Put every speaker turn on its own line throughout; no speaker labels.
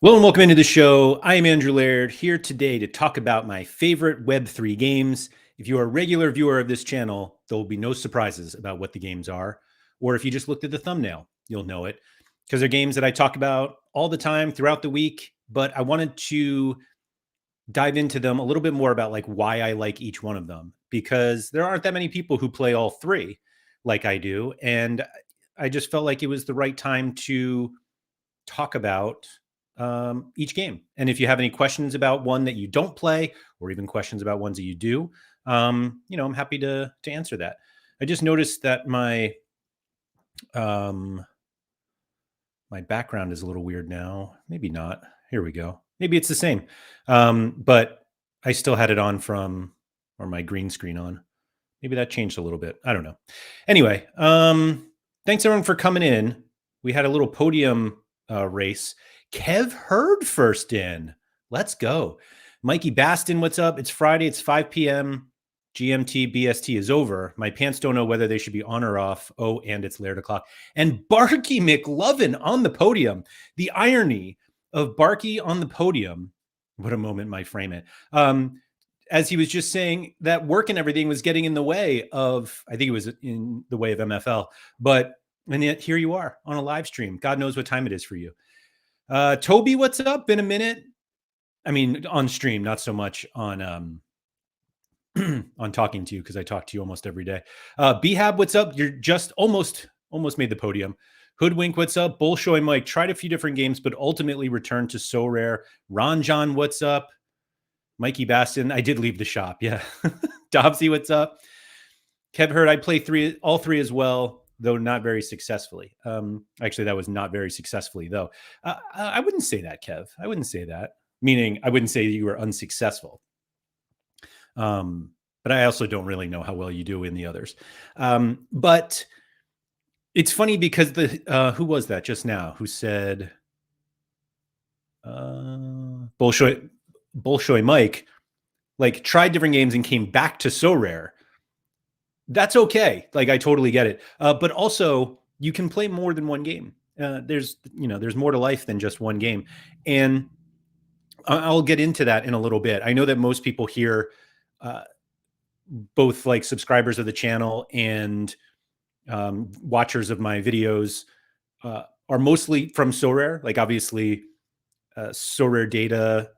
Hello and welcome into the show. I am Andrew Laird, here today to talk about my favorite Web3 games. If you are a regular viewer of this channel, there will be no surprises about what the games are. Or if you just looked at the thumbnail, you'll know it. Because they're games that I talk about all the time throughout the week, but I wanted to dive into them a little bit more about like why I like each one of them. Because there aren't that many people who play all three like I do. And I just felt like it was the right time to talk about each game. And if you have any questions about one that you don't play, or even questions about ones that you do, I'm happy to answer that. I just noticed that um, my background is a little weird now. Maybe not. Here we go. Maybe it's the same, but I still had it on or my green screen on. Maybe that changed a little bit. I don't know. Anyway, thanks everyone for coming in. We had a little podium race. Kev Hurd first in. Let's go. Mikey Baston, what's up? It's Friday. It's 5 p.m. GMT BST is over. My pants don't know whether they should be on or off. Oh, and it's Laird o'clock. And Barky McLovin on the podium. The irony of Barky on the podium. What a moment might frame it. As he was just saying, that work and everything was getting in the way of, I think it was in the way of MFL, and yet here you are on a live stream. God knows what time it is for you. Toby, what's up? Been a minute. I mean, on stream, not so much on on talking to you, because I talk to you almost every day. Behab, what's up? You're just almost made the podium. Hoodwink, what's up? Bullshoy Mike, tried a few different games, but ultimately returned to Sorare. Ron John, what's up? Mikey Baston, I did leave the shop. Yeah. Dobbsy, what's up? Kev Hurd, I play all three as well, though not very successfully. Actually, that was not very successfully, though. I wouldn't say that, Kev. I wouldn't say that. Meaning, I wouldn't say you were unsuccessful. But I also don't really know how well you do in the others. But it's funny because who was that just now who said Bolshoi Mike, like, tried different games and came back to Sorare. That's okay. Like, I totally get it. But also, you can play more than one game. There's more to life than just one game. And I'll get into that in a little bit. I know that most people here, both like subscribers of the channel and watchers of my videos, are mostly from Sorare. Like, obviously, Sorare data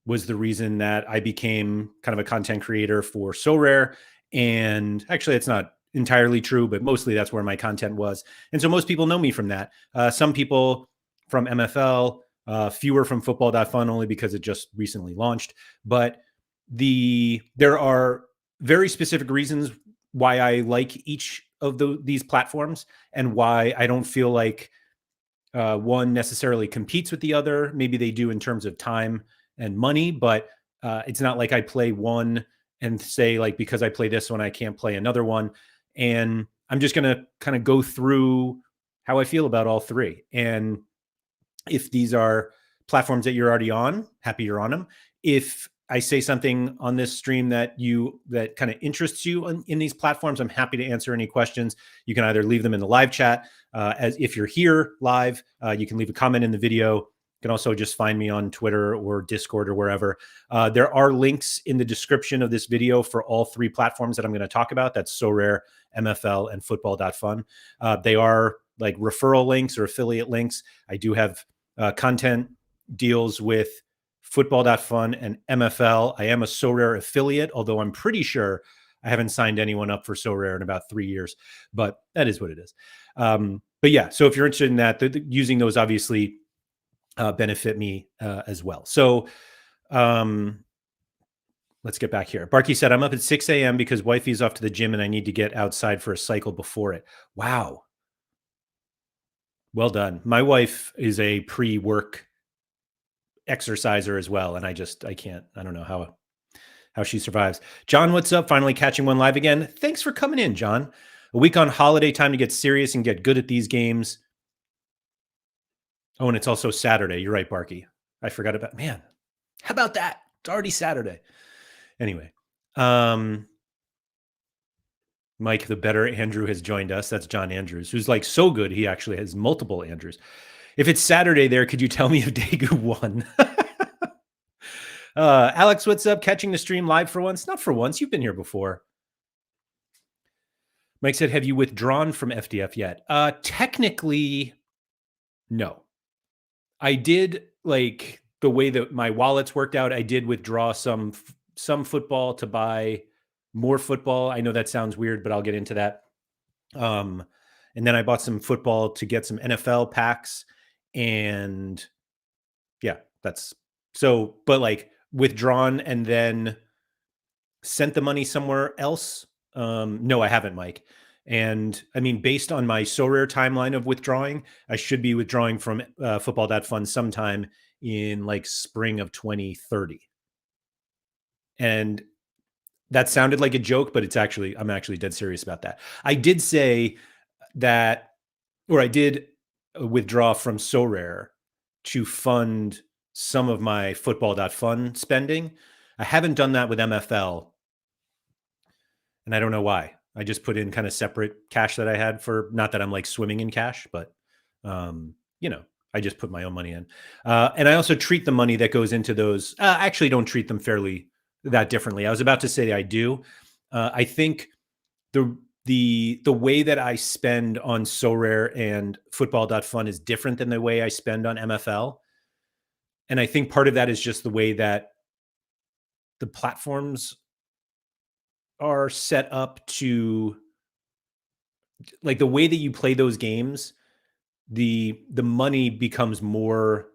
was the reason that I became kind of a content creator for Sorare. And actually, it's not entirely true, but mostly that's where my content was. And so most people know me from that. Some people from MFL, fewer from Football.Fun, only because it just recently launched. But there are very specific reasons why I like each of these platforms, and why I don't feel like one necessarily competes with the other. Maybe they do in terms of time and money, but it's not like I play one and say, like, because I play this one, I can't play another one. And I'm just going to kind of go through how I feel about all three. And if these are platforms that you're already on, happy you're on them. If I say something on this stream that kind of interests you in these platforms, I'm happy to answer any questions. You can either leave them in the live chat. As if you're here live, you can leave a comment in the video. You can also just find me on Twitter or Discord or wherever. There are links in the description of this video for all three platforms that I'm going to talk about. That's Sorare, MFL, and Football.Fun. They are like referral links or affiliate links. I do have content deals with Football.Fun and MFL. I am a Sorare affiliate, although I'm pretty sure I haven't signed anyone up for Sorare in about 3 years, but that is what it is. But yeah, so if you're interested in that, using those obviously benefit me as well. So let's get back here. Barky said, I'm up at 6 a.m. because wifey's off to the gym and I need to get outside for a cycle before it. Wow. Well done. My wife is a pre-work exerciser as well, and I don't know how she survives. John, what's up? Finally catching one live again. Thanks for coming in, John. A week on holiday, time to get serious and get good at these games. Oh, and it's also Saturday. You're right, Barky. I forgot about, man, how about that? It's already Saturday. Anyway, Mike, the better Andrew has joined us. That's John Andrews, who's like so good he actually has multiple Andrews. If it's Saturday there, could you tell me if Daegu won? Alex, what's up? Catching the stream live for once? Not for once. You've been here before. Mike said, have you withdrawn from FDF yet? Technically, no. I did, like, the way that my wallets worked out, I did withdraw some football to buy more football. I know that sounds weird, but I'll get into that. And then I bought some football to get some NFL packs. And yeah, that's so, but like withdrawn and then sent the money somewhere else. No, I haven't, Mike. And I mean, based on my Sorare timeline of withdrawing, I should be withdrawing from Football.Fun sometime in like spring of 2030. And that sounded like a joke, but it's actually, I'm actually dead serious about that. I did say that, or I did withdraw from Sorare to fund some of my Football.Fun spending. I haven't done that with MFL, and I don't know why. I just put in kind of separate cash that I had for, not that I'm like swimming in cash, but you know, I just put my own money in. And I also treat the money that goes into those, I actually don't treat them fairly that differently. I was about to say I do. I think the way that I spend on Sorare and Football.Fun is different than the way I spend on MFL. And I think part of that is just the way that the platforms are set up to, like, the way that you play those games, the money becomes more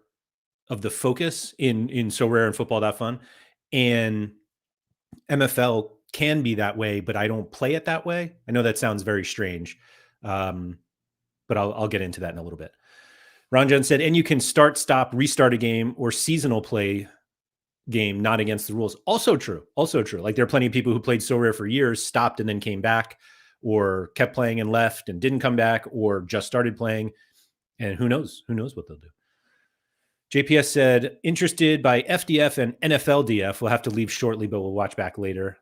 of the focus in Sorare and Football.Fun. And MFL can be that way, but I don't play it that way. I know that sounds very strange, but I'll get into that in a little bit. Ranjan said, and you can start, stop, restart a game or seasonal play game, not against the rules. Also true. Also true. Like, there are plenty of people who played Sorare for years, stopped and then came back, or kept playing and left and didn't come back, or just started playing. And who knows? Who knows what they'll do? JPS said, interested by FDF and NFLDF. We'll have to leave shortly, but we'll watch back later.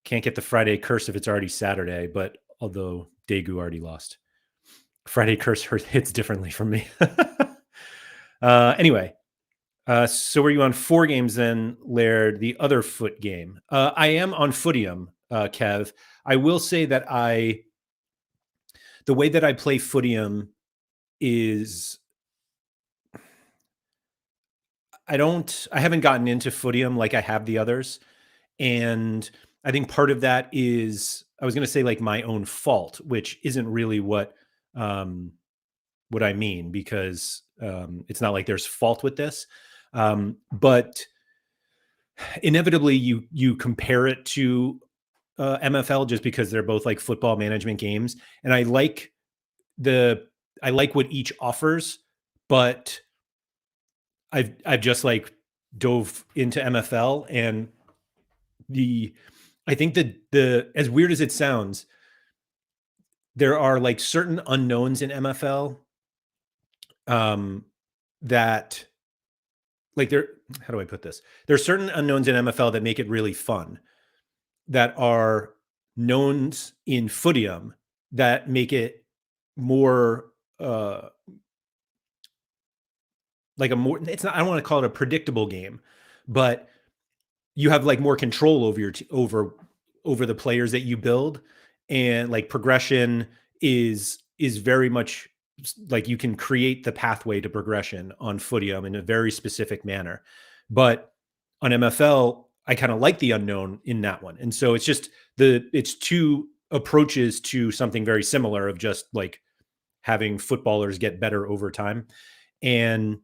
Can't get the Friday curse if it's already Saturday, but although Daegu already lost. Friday curse hits differently from me. Anyway, so were you on 4 games then, Laird, the other foot game? I am on Footium, Kev. I will say that the way that I play Footium is, I haven't gotten into Footium like I have the others. And I think part of that is, I was going to say like my own fault, which isn't really what I mean, because it's not like there's fault with this. But inevitably you compare it to MFL just because they're both like football management games. And I like what each offers, but I've just like dove into MFL, and I think that as weird as it sounds, there are like certain unknowns in MFL that, like, how do I put this? There are certain unknowns in MFL that make it really fun, that are knowns in Footium that make it more like it's not, I don't want to call it a predictable game, but you have like more control over over the players that you build, and like progression is very much like, you can create the pathway to progression on Footium in a very specific manner. But on MFL, I kind of like the unknown in that one. And so it's just it's 2 approaches to something very similar, of just like having footballers get better over time. And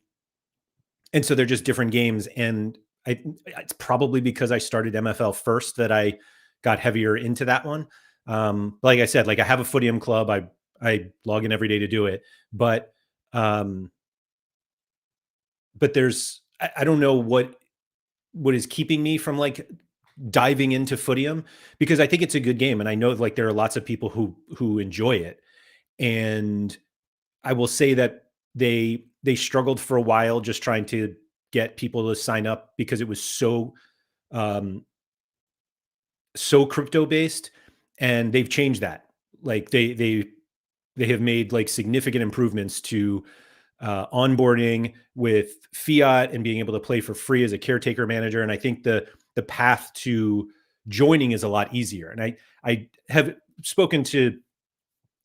so they're just different games. And it's probably because I started MFL first that I got heavier into that one. Like I said, like, I have a Footium club. I log in every day to do it, but there's, I don't know what is keeping me from like diving into Footium, because I think it's a good game. And I know like there are lots of people who enjoy it. And I will say that they struggled for a while just trying to get people to sign up, because it was so crypto based, and they've changed that. Like, they they have made like significant improvements to onboarding with fiat and being able to play for free as a caretaker manager. And I think the path to joining is a lot easier. And I have spoken to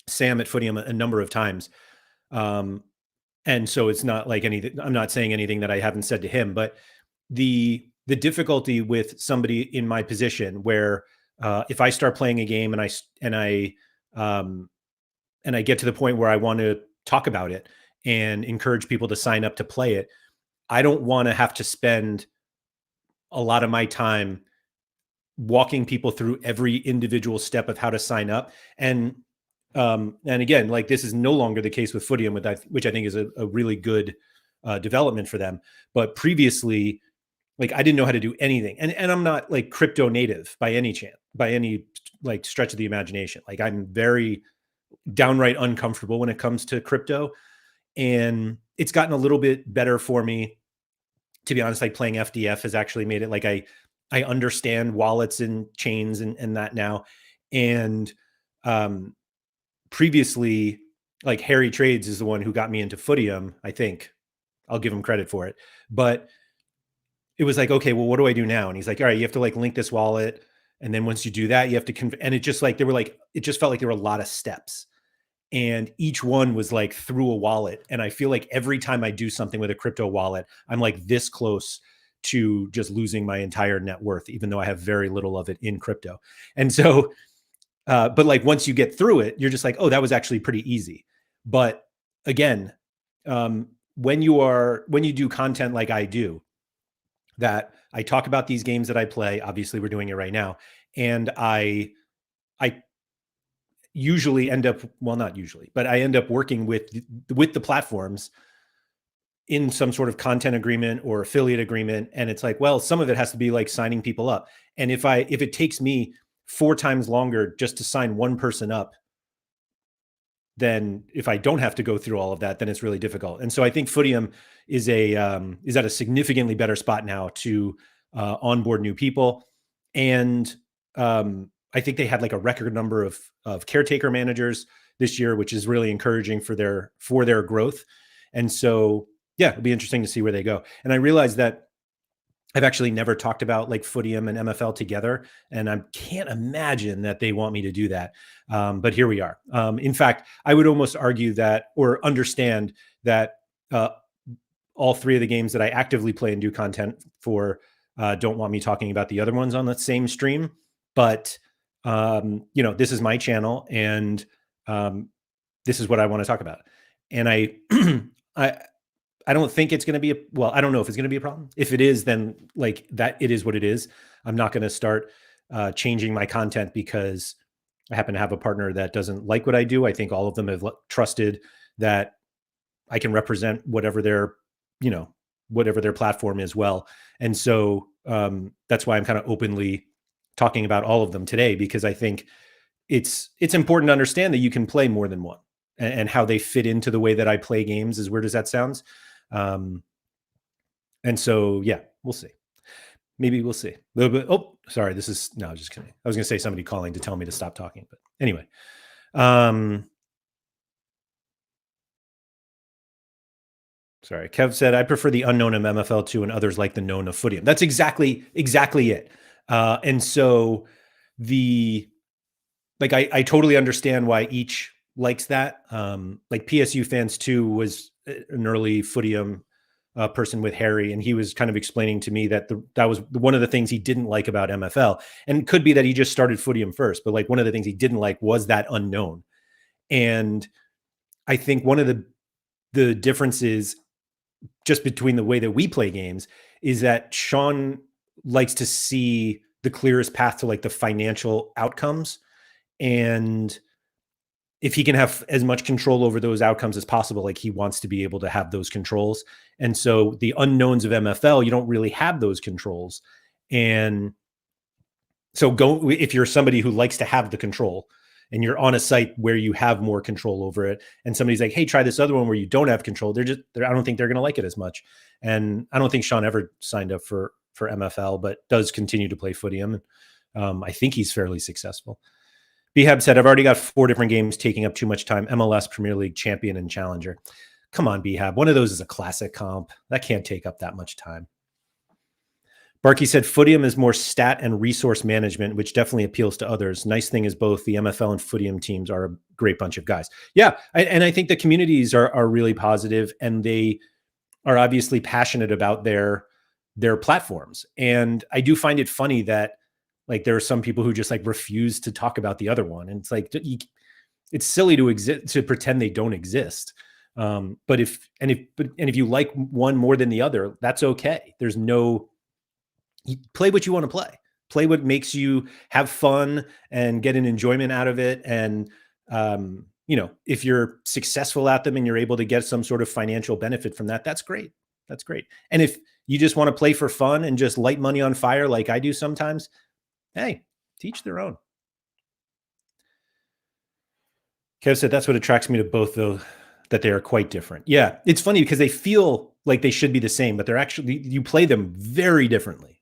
Sam at Footium a number of times. And so it's not like anything, I'm not saying anything that I haven't said to him, but the difficulty with somebody in my position where if I start playing a game and I get to the point where I want to talk about it and encourage people to sign up to play it, I don't want to have to spend a lot of my time walking people through every individual step of how to sign up. And again, like this is no longer the case with Footium, which I think is a really good development for them. But previously, like I didn't know how to do anything, and I'm not like crypto native by any chance, by any like stretch of the imagination. Like I'm very downright uncomfortable when it comes to crypto, and it's gotten a little bit better for me. To be honest, like playing FDF has actually made it like I understand wallets and chains and that now. And previously, like Harry Trades is the one who got me into Footium. I think I'll give him credit for it, but it was like, okay, well, what do I do now? And he's like, all right, you have to like link this wallet, and then once you do that, you have to and it just like it just felt like there were a lot of steps, and each one was like through a wallet. And I feel like every time I do something with a crypto wallet, I'm like this close to just losing my entire net worth, even though I have very little of it in crypto. And so, but like once you get through it, you're just like, oh, that was actually pretty easy. But again, when you do content like I do, that I talk about these games that I play, obviously we're doing it right now, and I usually end up, well, not usually, but I end up working with the platforms in some sort of content agreement or affiliate agreement. And it's like, well, some of it has to be like signing people up. And if it takes me 4 times longer just to sign one person up, then if I don't have to go through all of that, then it's really difficult. And so I think Footium is at a significantly better spot now to onboard new people. And I think they had like a record number of caretaker managers this year, which is really encouraging for their growth. And so, yeah, it'll be interesting to see where they go. And I realized that I've actually never talked about like Footium and MFL together, and I can't imagine that they want me to do that. But here we are. In fact, I would almost argue that, or understand that all 3 of the games that I actively play and do content for don't want me talking about the other ones on the same stream. But this is my channel, and this is what I want to talk about. And I don't think it's going to be I don't know if it's going to be a problem. If it is, then like that, it is what it is. I'm not going to start changing my content because I happen to have a partner that doesn't like what I do. I think all of them have trusted that I can represent whatever their platform is well. And so that's why I'm kind of openly talking about all of them today, because I think it's important to understand that you can play more than one, and how they fit into the way that I play games, as weird as that sounds. And so, yeah, we'll see. Maybe we'll see. A little bit. Oh, sorry. No, just kidding. I was going to say somebody calling to tell me to stop talking, but anyway. Sorry. Kev said, I prefer the unknown of MFL2 and others like the known of Footium. That's exactly it. And so I totally understand why each likes that. Like PSU Fans 2 was an early Footium person with Harry, and he was kind of explaining to me that that was one of the things he didn't like about MFL. And it could be that he just started Footium first, but like one of the things he didn't like was that unknown. And I think one of the differences just between the way that we play games is that Sean likes to see the clearest path to like the financial outcomes. And if he can have as much control over those outcomes as possible, like he wants to be able to have those controls. And so the unknowns of MFL, you don't really have those controls. And so if you're somebody who likes to have the control and you're on a site where you have more control over it, and somebody's like, hey, try this other one where you don't have control, I don't think they're going to like it as much. And I don't think Sean ever signed up for MFL, but does continue to play Footium. I think he's fairly successful. Behab said, I've already got 4 different games taking up too much time. MLS, Premier League, Champion, and Challenger. Come on, Behab. One of those is a classic comp. That can't take up that much time. Barkey said, Footium is more stat and resource management, which definitely appeals to others. Nice thing is both the MFL and Footium teams are a great bunch of guys. Yeah, and I think the communities are really positive, and they are obviously passionate about their platforms. And I do find it funny that like there are some people who just like refuse to talk about the other one, and it's like it's silly to exist, to pretend they don't exist. But if you like one more than the other, that's okay. There's no, you play what you want to play what makes you have fun and get an enjoyment out of it. And if you're successful at them and you're able to get some sort of financial benefit from that, that's great. And if you just want to play for fun and just light money on fire like I do sometimes, hey, teach their own. Kev said, that's what attracts me to both, though, that they are quite different. Yeah, it's funny because they feel like they should be the same, but they're actually, you play them very differently.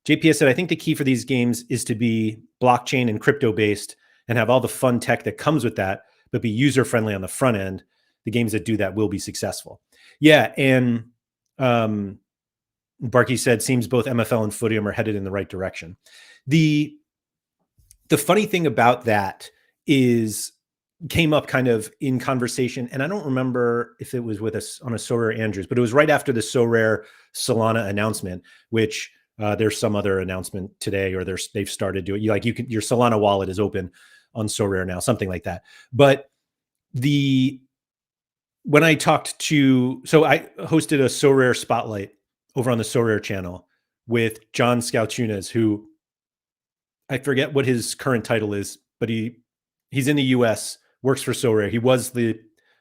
JPS said, I think the key for these games is to be blockchain and crypto based and have all the fun tech that comes with that, but be user friendly on the front end. The games that do that will be successful. Yeah, and Barkey said, seems both MFL and Footium are headed in the right direction. The funny thing about that is, came up kind of in conversation, and I don't remember if it was with us on a Sorare Andrews, but it was right after the Sorare Solana announcement, which there's some other announcement today, or they've started doing, your Solana wallet is open on Sorare now, something like that. But when I talked to, so I hosted a Sorare spotlight over on the Sorare channel with John Scalchunas, who I forget what his current title is, but he's in the US, works for Sorare. He was the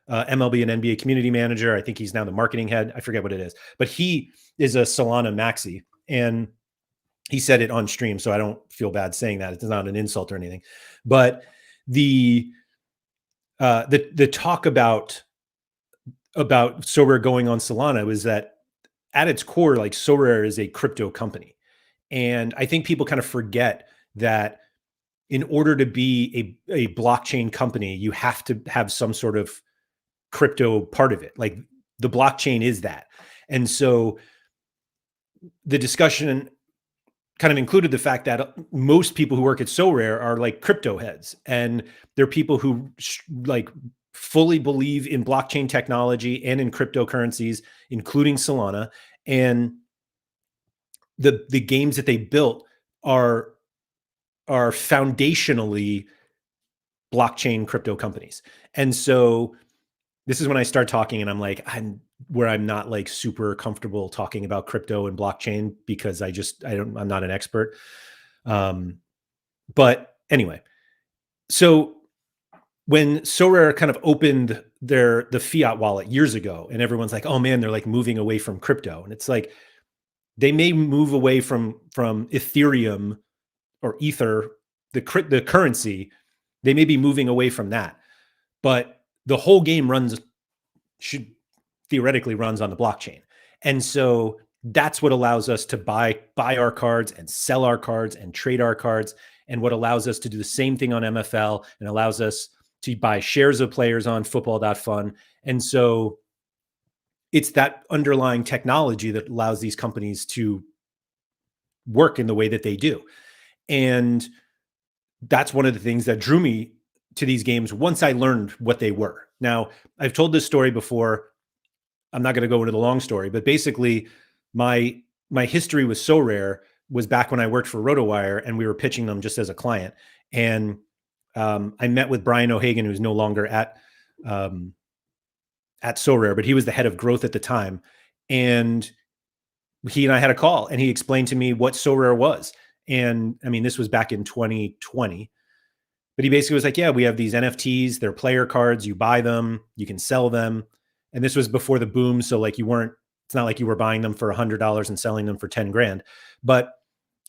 MLB and NBA community manager. I think he's now the marketing head. I forget what it is, but he is a Solana maxi, and he said it on stream, so I don't feel bad saying that. It's not an insult or anything. But the talk about Sorare going on Solana was that at its core, like, Sorare is a crypto company. And I think people kind of forget that in order to be a blockchain company, you have to have some sort of crypto part of it. Like, the blockchain is that. And so the discussion kind of included the fact that most people who work at Sorare are like crypto heads, and they're people who like fully believe in blockchain technology and in cryptocurrencies, including Solana. And the games that they built are foundationally blockchain crypto companies. And so this is when I start talking, and I'm like, I'm not like super comfortable talking about crypto and blockchain because I'm not an expert. But anyway, so when Sorare kind of opened the fiat wallet years ago, and everyone's like, oh man, they're like moving away from crypto. And it's like, they may move away from Ethereum or Ether, the currency. They may be moving away from that, but the whole game theoretically runs on the blockchain. And so that's what allows us to buy our cards and sell our cards and trade our cards, and what allows us to do the same thing on MFL, and allows us to buy shares of players on Football.Fun. And so it's that underlying technology that allows these companies to work in the way that they do. And that's one of the things that drew me to these games once I learned what they were. Now, I've told this story before. I'm not going to go into the long story, but basically my history with Sorare was back when I worked for RotoWire, and we were pitching them just as a client. And I met with Brian O'Hagan, who's no longer at Sorare, but he was the head of growth at the time. And he and I had a call, and he explained to me what Sorare was. And I mean, this was back in 2020, but he basically was like, yeah, we have these NFTs, they're player cards, you buy them, you can sell them. And this was before the boom. So like, it's not like you were buying them for $100 and selling them for 10 grand, but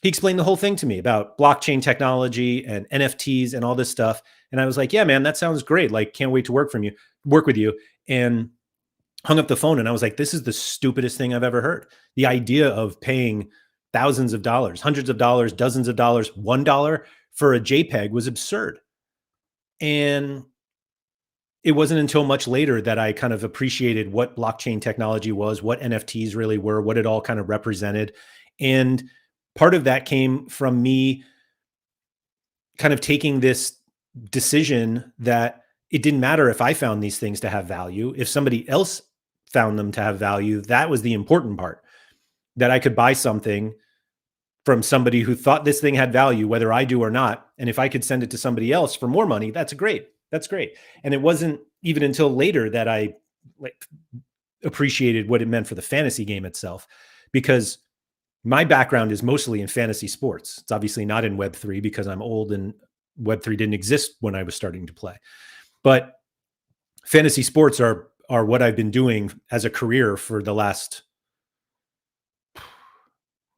he explained the whole thing to me about blockchain technology and NFTs and all this stuff. And I was like, yeah, man, that sounds great. Like, can't wait to work with you. And hung up the phone, and I was like, this is the stupidest thing I've ever heard. The idea of paying thousands of dollars, hundreds of dollars, dozens of dollars, $1 for a JPEG was absurd. And it wasn't until much later that I kind of appreciated what blockchain technology was, what NFTs really were, what it all kind of represented. And part of that came from me kind of taking this decision that it didn't matter if I found these things to have value. If somebody else found them to have value, that was the important part. That I could buy something from somebody who thought this thing had value, whether I do or not. And if I could send it to somebody else for more money, that's great. That's great. And it wasn't even until later that I like appreciated what it meant for the fantasy game itself, because my background is mostly in fantasy sports. It's obviously not in Web3 because I'm old and Web3 didn't exist when I was starting to play. But fantasy sports are what I've been doing as a career for the last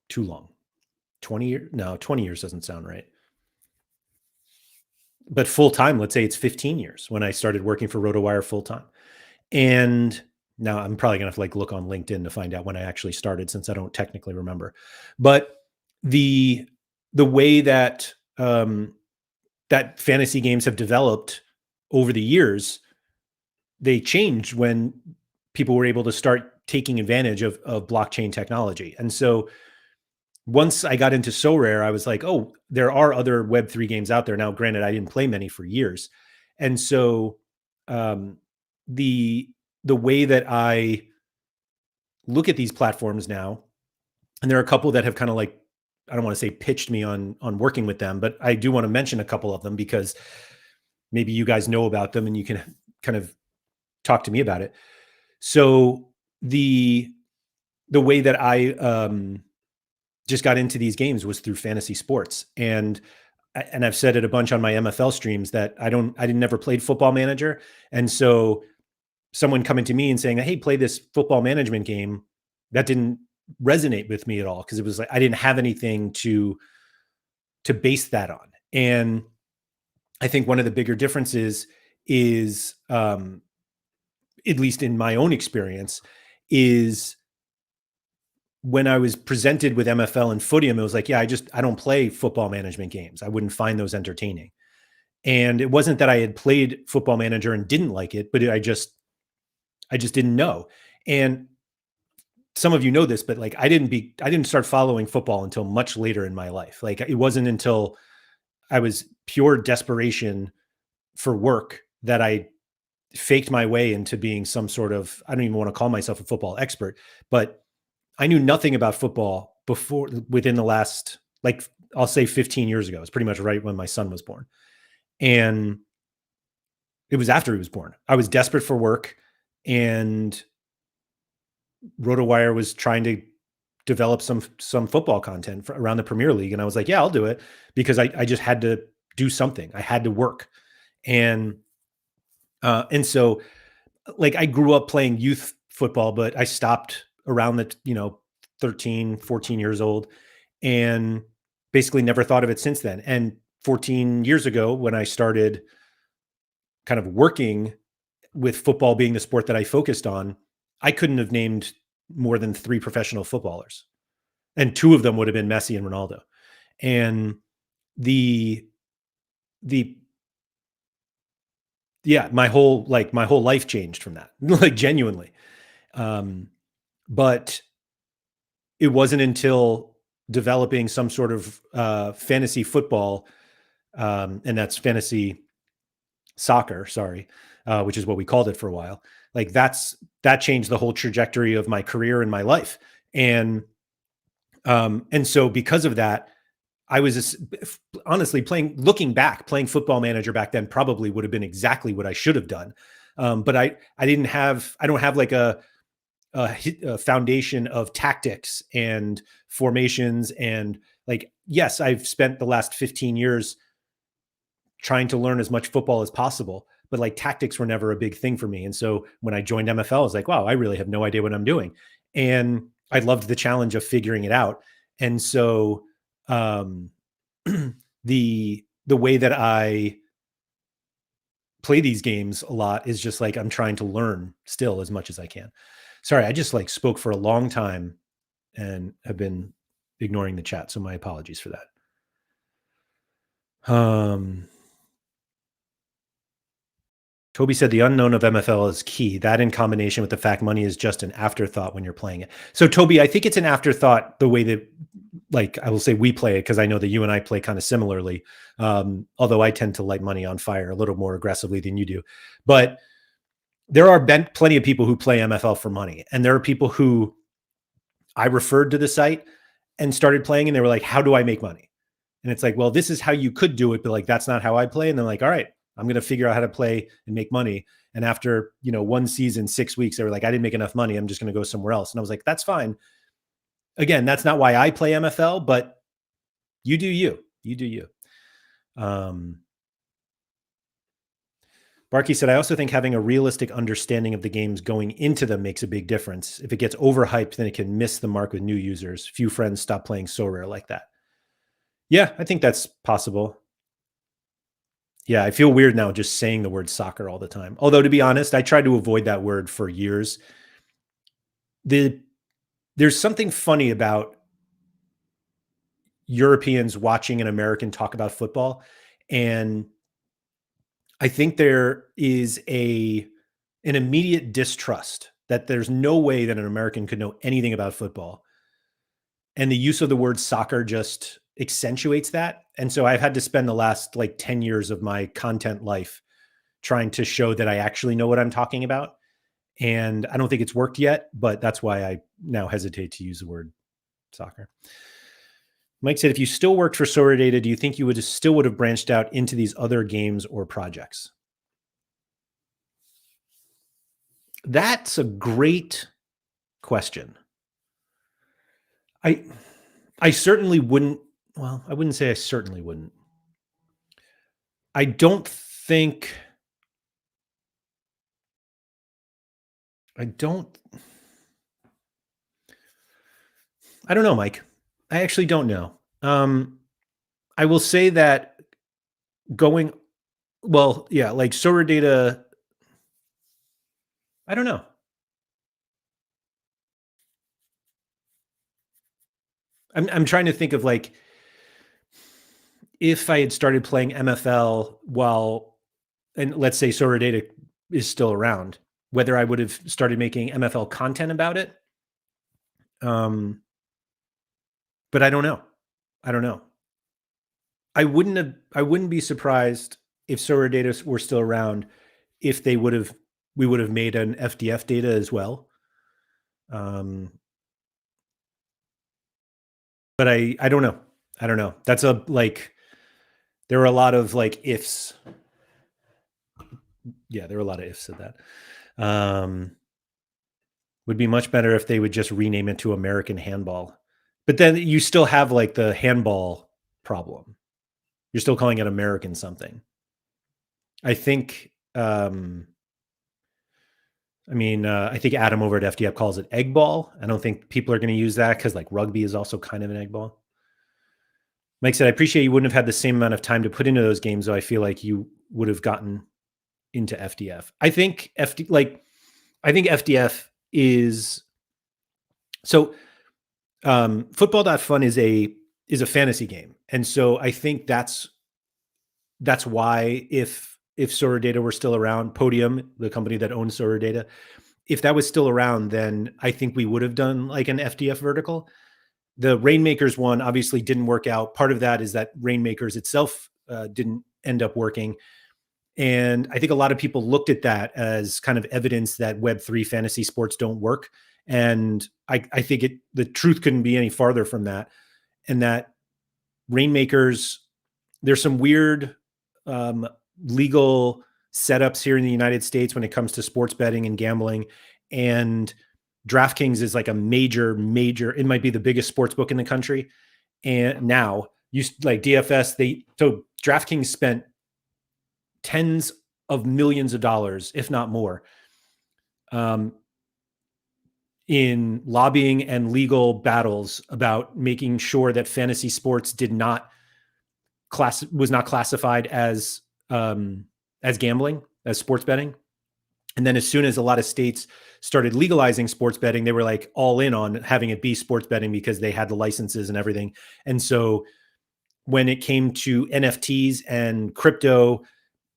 too long. 20 years? No, 20 years doesn't sound right. But full time, let's say it's 15 years when I started working for RotoWire full time. And now I'm probably gonna have to like look on LinkedIn to find out when I actually started, since I don't technically remember. But the way that that fantasy games have developed over the years, they changed when people were able to start taking advantage of blockchain technology. And so once I got into Sorare, I was like, oh, there are other Web3 games out there. Now, granted, I didn't play many for years. And so um, the way that I look at these platforms now, and there are a couple that have kind of like, I don't want to say pitched me on working with them, but I do want to mention a couple of them because maybe you guys know about them and you can kind of talk to me about it. So the way that I just got into these games was through fantasy sports. And I've said it a bunch on my MFL streams that I didn't never played Football Manager. And so someone coming to me and saying, hey, play this football management game, that didn't resonate with me at all, because it was like I didn't have anything to base that on. And I think one of the bigger differences is, at least in my own experience, is when I was presented with MFL and Footium, it was like, yeah, I don't play football management games. I wouldn't find those entertaining. And it wasn't that I had played Football Manager and didn't like it, but I just didn't know. And some of you know this, but like I didn't start following football until much later in my life. Like it wasn't until I was pure desperation for work that I faked my way into being some sort of, I don't even want to call myself a football expert, but I knew nothing about football within the last, like, I'll say 15 years ago. It's pretty much right when my son was born. And it was after he was born. I was desperate for work, and RotoWire was trying to develop some football content around the Premier League. And I was like, yeah, I'll do it, because I just had to do something. I had to work. And so like I grew up playing youth football, but I stopped around the, 13, 14 years old, and basically never thought of it since then. And 14 years ago, when I started kind of working with football being the sport that I focused on, I couldn't have named more than 3 professional footballers. And 2 of them would have been Messi and Ronaldo. And the yeah, my whole life changed from that, like genuinely. But it wasn't until developing some sort of fantasy football, and that's fantasy soccer, sorry, which is what we called it for a while. Like that changed the whole trajectory of my career and my life. And so because of that, I was just, honestly looking back, playing Football Manager back then probably would have been exactly what I should have done. But I don't have like a foundation of tactics and formations. And like, yes, I've spent the last 15 years trying to learn as much football as possible, but like tactics were never a big thing for me. And so when I joined MFL, I was like, wow, I really have no idea what I'm doing. And I loved the challenge of figuring it out. And so um, the way that I play these games a lot is just like I'm trying to learn still as much as I can. Sorry, I just like spoke for a long time and have been ignoring the chat, so my apologies for that. Toby said the unknown of MFL is key. That in combination with the fact money is just an afterthought when you're playing it. So Toby, I think it's an afterthought the way that, like, I will say we play it, because I know that you and I play kind of similarly. Although I tend to light money on fire a little more aggressively than you do. But there are plenty of people who play MFL for money. And there are people who I referred to the site and started playing, and they were like, how do I make money? And it's like, well, this is how you could do it, but like, that's not how I play. And they're like, all right, I'm going to figure out how to play and make money. And after, one season, 6 weeks, they were like, I didn't make enough money. I'm just going to go somewhere else. And I was like, that's fine. Again, that's not why I play MFL, but you do you. You do you. Barkey said, I also think having a realistic understanding of the games going into them makes a big difference. If it gets overhyped, then it can miss the mark with new users. Few friends stop playing Sorare like that. Yeah, I think that's possible. Yeah, I feel weird now just saying the word soccer all the time. Although, to be honest, I tried to avoid that word for years. There's something funny about Europeans watching an American talk about football. And I think there is an immediate distrust that there's no way that an American could know anything about football. And the use of the word soccer just accentuates that. And so I've had to spend the last 10 years of my content life trying to show that I actually know what I'm talking about. And I don't think it's worked yet, but that's why I now hesitate to use the word soccer. Mike said, if you still worked for Sorare Data, do you think you would have branched out into these other games or projects? That's a great question. I certainly wouldn't. Well, I wouldn't say I certainly wouldn't. I don't know, Mike. I actually don't know. I will say that like Sorare Data, I don't know. I'm trying to think of if I had started playing MFL and let's say Sorare Data is still around, whether I would have started making MFL content about it. But I don't know. I wouldn't be surprised if Sorare Data were still around, if we would have made an FDF data as well. But I don't know. That's there are a lot of ifs. Yeah, there are a lot of ifs of that. Would be much better if they would just rename it to American Handball. But then you still have the handball problem. You're still calling it American something. I think I think Adam over at FDF calls it egg ball. I don't think people are going to use that because rugby is also kind of an egg ball. Mike said, I appreciate you wouldn't have had the same amount of time to put into those games, though I feel like you would have gotten into FDF. I think FDF is so Football.Fun is a fantasy game. And so I think that's why if Sorare Data were still around, Podium, the company that owns Sorare Data, if that was still around, then I think we would have done an FDF vertical. The Rainmakers one obviously didn't work out. Part of that is that Rainmakers itself didn't end up working. And I think a lot of people looked at that as kind of evidence that Web3 fantasy sports don't work. And I think the truth couldn't be any farther from that. And that Rainmakers, there's some weird legal setups here in the United States when it comes to sports betting and gambling. And DraftKings is a major, it might be the biggest sports book in the country. And now DFS, so DraftKings spent tens of millions of dollars, if not more, in lobbying and legal battles about making sure that fantasy sports was not classified as gambling, as sports betting. And then as soon as a lot of states started legalizing sports betting, they were all in on having it be sports betting because they had the licenses and everything. And so when it came to NFTs and crypto,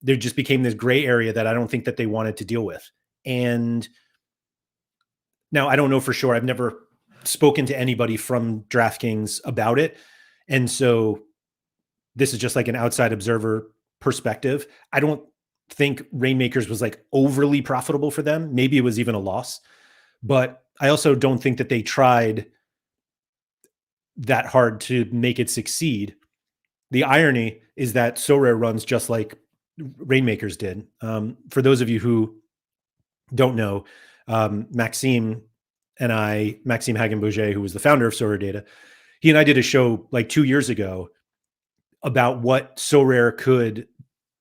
there just became this gray area that I don't think that they wanted to deal with. And now I don't know for sure. I've never spoken to anybody from DraftKings about it. And so this is just like an outside observer perspective. I don't think Rainmakers was like overly profitable for them. Maybe it was even a loss, but I also don't think that they tried that hard to make it succeed. The irony is that Sorare runs just like Rainmakers did. For those of you who don't know, Maxime Hagenbouget, who was the founder of Sorare Data, he and I did a show like 2 years ago about what Sorare could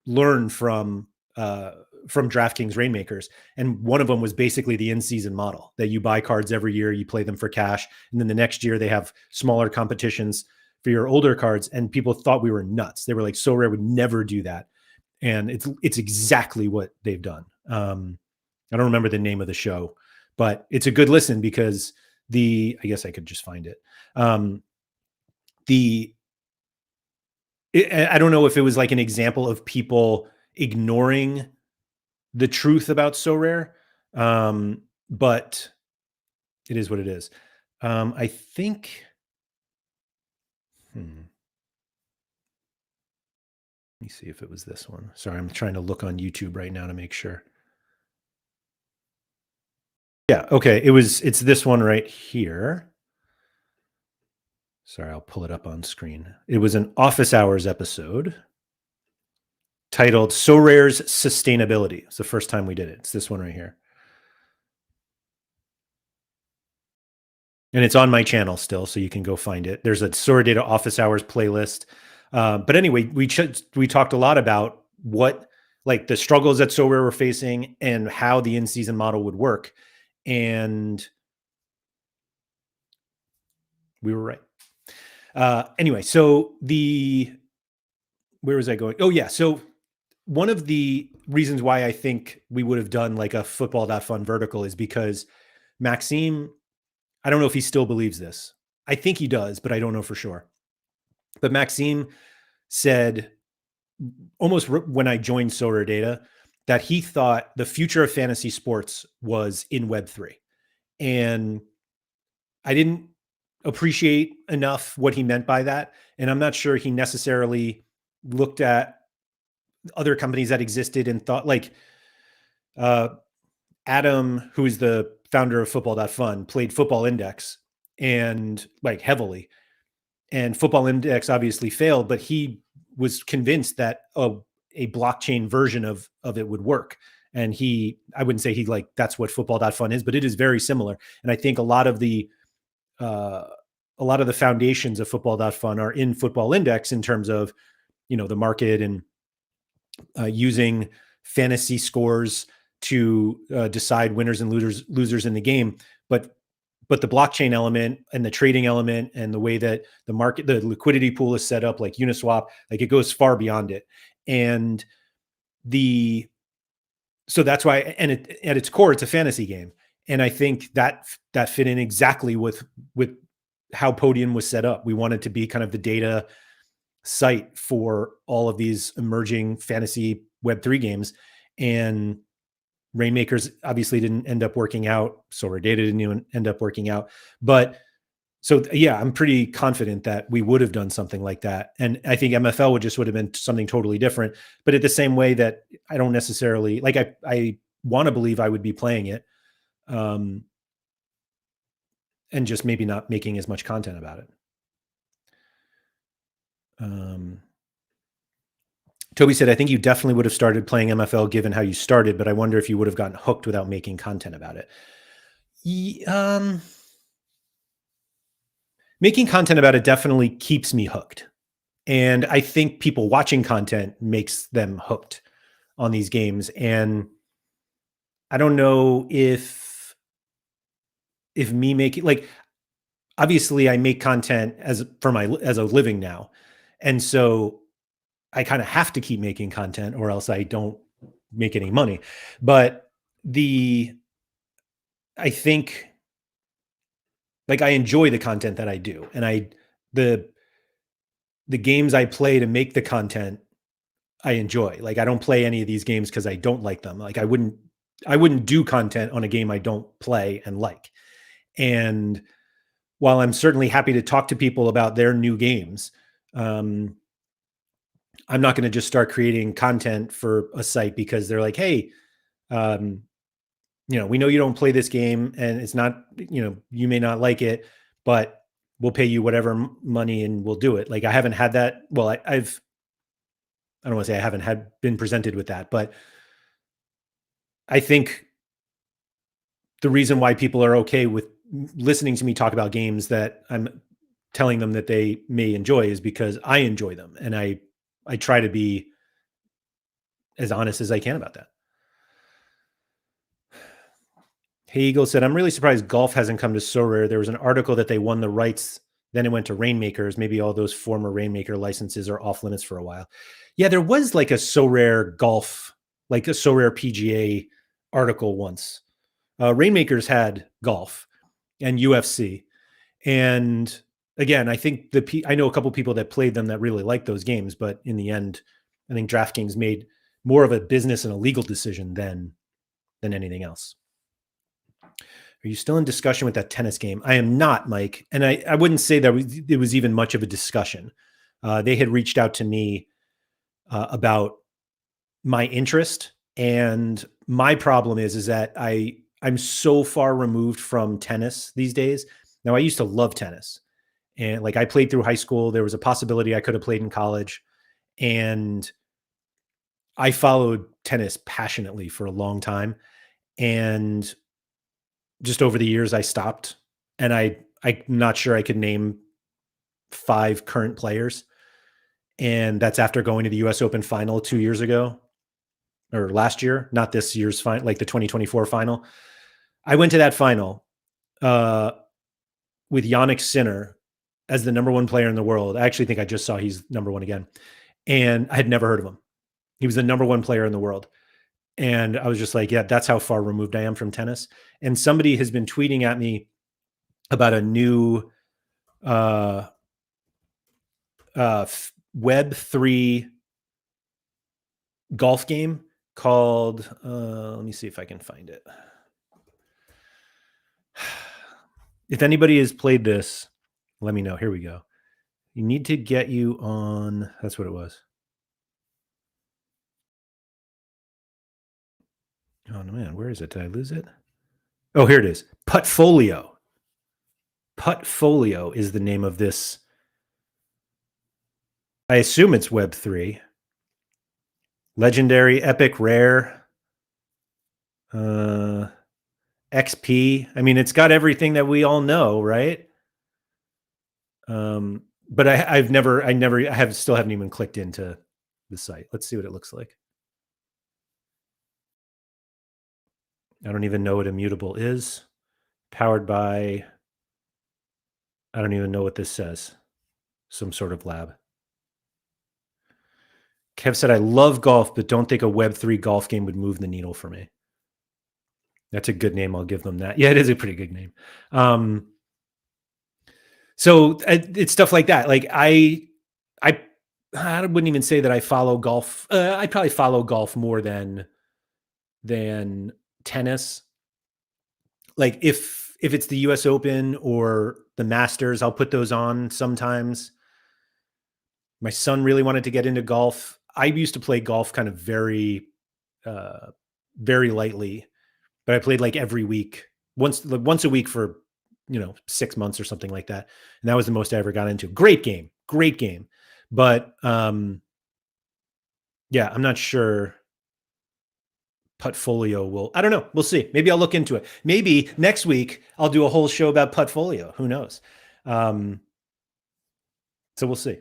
learn from DraftKings Rainmakers. And one of them was basically the in-season model that you buy cards every year, you play them for cash. And then the next year they have smaller competitions for your older cards. And people thought we were nuts. They were like, Sorare would never do that. And it's exactly what they've done. I don't remember the name of the show, but it's a good listen because I guess I could just find it. I don't know if it was like an example of people ignoring the truth about Sorare, but it is what it is. I think. Let me see if it was this one. Sorry, I'm trying to look on YouTube right now to make sure. Yeah, okay. It's this one right here. Sorry, I'll pull it up on screen. It was an office hours episode titled Sorare's Sustainability. It's the first time we did it. It's this one right here. And it's on my channel still, so you can go find it. There's a Sorare Data office hours playlist. But anyway, we talked a lot about what like the struggles that Sorare were facing and how the in-season model would work. And we were right. Anyway, so where was I going? Oh yeah. So one of the reasons why I think we would have done like a Football.Fun vertical is because Maxime, I don't know if he still believes this. I think he does, but I don't know for sure. But Maxime said almost when I joined Sorare Data that he thought the future of fantasy sports was in Web3. And I didn't appreciate enough what he meant by that. And I'm not sure he necessarily looked at other companies that existed and thought like Adam, who is the founder of Football.Fun, played Football Index and like heavily. And Football Index obviously failed, but he was convinced that a blockchain version of it would work. And I wouldn't say that's what Football.Fun is, but it is very similar. And I think a lot of the foundations of Football.Fun are in Football Index in terms of, the market and using fantasy scores to decide winners and losers in the game. But the blockchain element and the trading element and the way that the liquidity pool is set up, like Uniswap, like it goes far beyond it. And so that's why, and at its core, it's a fantasy game. And I think that fit in exactly with how Podium was set up. We wanted to be kind of the data site for all of these emerging fantasy Web3 games. And Rainmakers obviously didn't end up working out. Sorare Data didn't even end up working out. But so, yeah, I'm pretty confident that we would have done something like that. And I think MFL would have been something totally different. But at the same way that I don't necessarily, like I want to believe I would be playing it and just maybe not making as much content about it. Toby said, I think you definitely would have started playing MFL given how you started, but I wonder if you would have gotten hooked without making content about it. Making content about it definitely keeps me hooked. And I think people watching content makes them hooked on these games. And I don't know if me making, like, obviously I make content as a living now. And so I kind of have to keep making content or else I don't make any money. But I think like I enjoy the content that I do. And the games I play to make the content I enjoy. Like I don't play any of these games because I don't like them. Like I wouldn't do content on a game I don't play and like. And while I'm certainly happy to talk to people about their new games, um, I'm not going to just start creating content for a site because they're like, hey, um, we know you don't play this game and it's not, you may not like it, but we'll pay you whatever money and we'll do it. Like I haven't had that. Well, I don't want to say I haven't been presented with that, but I think the reason why people are okay with listening to me talk about games that I'm telling them that they may enjoy is because I enjoy them. And I try to be as honest as I can about that. Hey Eagle said, I'm really surprised golf hasn't come to Sorare. There was an article that they won the rights, then it went to Rainmakers. Maybe all those former Rainmaker licenses are off limits for a while. Yeah, there was like a Sorare golf, like a Sorare PGA article once. Rainmakers had golf and UFC. And again, I think I know a couple people that played them that really liked those games, but in the end, I think DraftKings made more of a business and a legal decision than anything else. Are you still in discussion with that tennis game? I am not, Mike. And I wouldn't say that it was even much of a discussion. They had reached out to me about my interest. And my problem is that I'm so far removed from tennis these days. Now, I used to love tennis. And like I played through high school. There was a possibility I could have played in college. And I followed tennis passionately for a long time. And just over the years, I stopped. And I'm not sure I could name 5 current players. And that's after going to the US Open final 2 years ago or last year, not this year's final, like the 2024 final. I went to that final with Yannick Sinner as the number 1 player in the world. I actually think I just saw he's number 1 again. And I had never heard of him. He was the number 1 player in the world. And I was just like, yeah, that's how far removed I am from tennis. And somebody has been tweeting at me about a new Web3 golf game called, let me see if I can find it. If anybody has played this, let me know. Here we go. You need to get you on. That's what it was. Oh, no, man. Where is it? Did I lose it? Oh, here it is. Puttfolio. Puttfolio is the name of this. I assume it's Web3. Legendary, epic, rare. XP. I mean, it's got everything that we all know, right? But I still haven't even clicked into the site. Let's see what it looks like. I don't even know what Immutable is. Powered by, I don't even know what this says. Some sort of lab. Kev said, I love golf, but don't think a Web3 golf game would move the needle for me. That's a good name. I'll give them that. Yeah, it is a pretty good name. So it's stuff like that. Like I wouldn't even say that I follow golf. I probably follow golf more than tennis. Like if it's the US Open or the Masters, I'll put those on sometimes. My son really wanted to get into golf. I used to play golf kind of very lightly, but I played like every week, once a week for 6 months or something like that. And that was the most I ever got into. Great game. But yeah, I'm not sure Puttfolio will, I don't know. We'll see. Maybe I'll look into it. Maybe next week I'll do a whole show about Puttfolio. Who knows? So we'll see.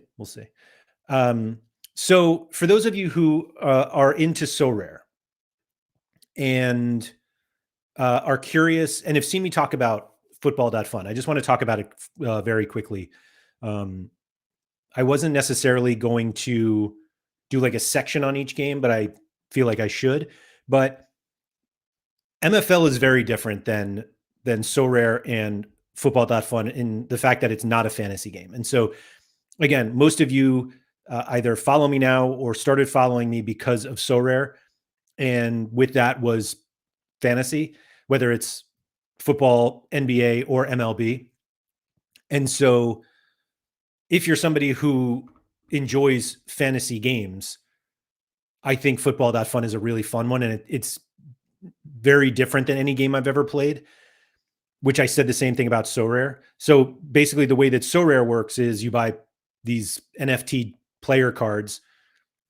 So for those of you who are into Sorare and are curious and have seen me talk about Football.Fun, I just want to talk about it very quickly. I wasn't necessarily going to do like a section on each game, but I feel like I should. But MFL is very different than Sorare and Football.Fun in the fact that it's not a fantasy game. And so again, most of you either follow me now or started following me because of Sorare. And with that was fantasy, whether it's football, NBA, or MLB. And so if you're somebody who enjoys fantasy games, I think Football.Fun is a really fun one. And it's very different than any game I've ever played, which I said the same thing about Sorare. So basically, the way that Sorare works is you buy these NFT player cards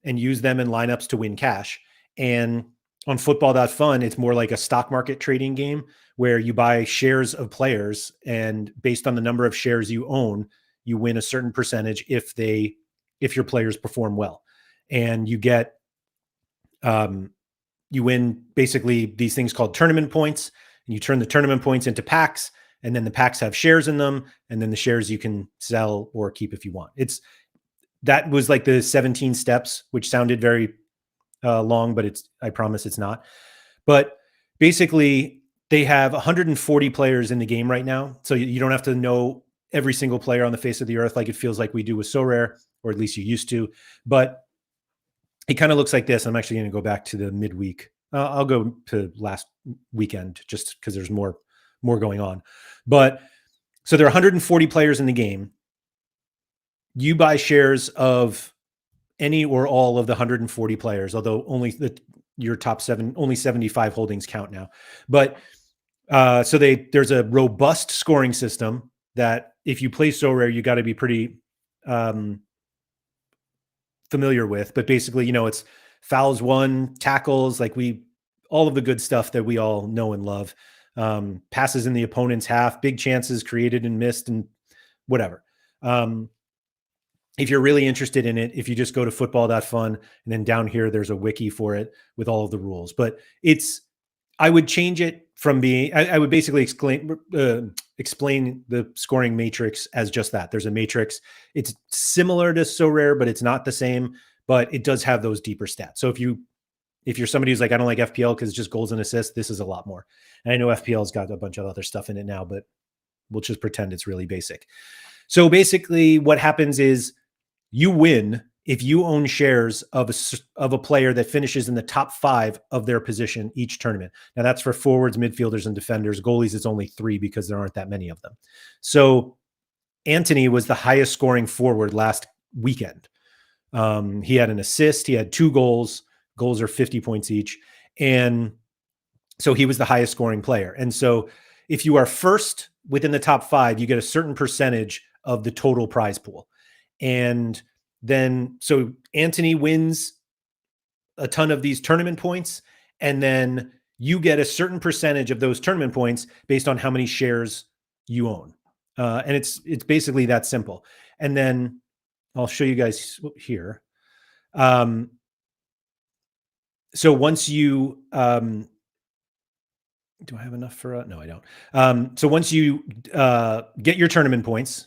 and use them in lineups to win cash. And on Football.Fun, it's more like a stock market trading game where you buy shares of players, and based on the number of shares you own, you win a certain percentage if your players perform well. And you win basically these things called tournament points, and you turn the tournament points into packs, and then the packs have shares in them, and then the shares you can sell or keep if you want. That was like the 17 steps, which sounded very long, but I promise it's not. But basically, they have 140 players in the game right now. So you don't have to know every single player on the face of the earth like it feels like we do with Sorare, or at least you used to. But it kind of looks like this. I'm actually going to go back to the midweek. I'll go to last weekend just because there's more going on. But so there are 140 players in the game. You buy shares of any or all of the 140 players, although only your top only 75 holdings count now. But so there's a robust scoring system that if you play Sorare, you got to be pretty familiar with. But basically, it's fouls won, tackles, all of the good stuff that we all know and love. Passes in the opponent's half, big chances created and missed, and whatever. If you're really interested in it, if you just go to Football.Fun, and then down here, there's a wiki for it with all of the rules. But I would change it from being, I would basically explain the scoring matrix as just that. There's a matrix. It's similar to Sorare, but it's not the same, but it does have those deeper stats. So if you're somebody who's like, I don't like FPL because it's just goals and assists, this is a lot more. And I know FPL's got a bunch of other stuff in it now, but we'll just pretend it's really basic. So basically what happens is you win if you own shares of a player that finishes in the top 5 of their position each tournament. Now that's for forwards, midfielders, and defenders. Goalies, it's only 3 because there aren't that many of them. So Anthony was the highest scoring forward last weekend. He had an assist. He had 2 goals. Goals are 50 points each. And so he was the highest scoring player. And so if you are first within the top 5, you get a certain percentage of the total prize pool. And then, so Anthony wins a ton of these tournament points, and then you get a certain percentage of those tournament points based on how many shares you own. And it's basically that simple. And then I'll show you guys here. So once you, do I have enough for, no, I don't. So once you get your tournament points,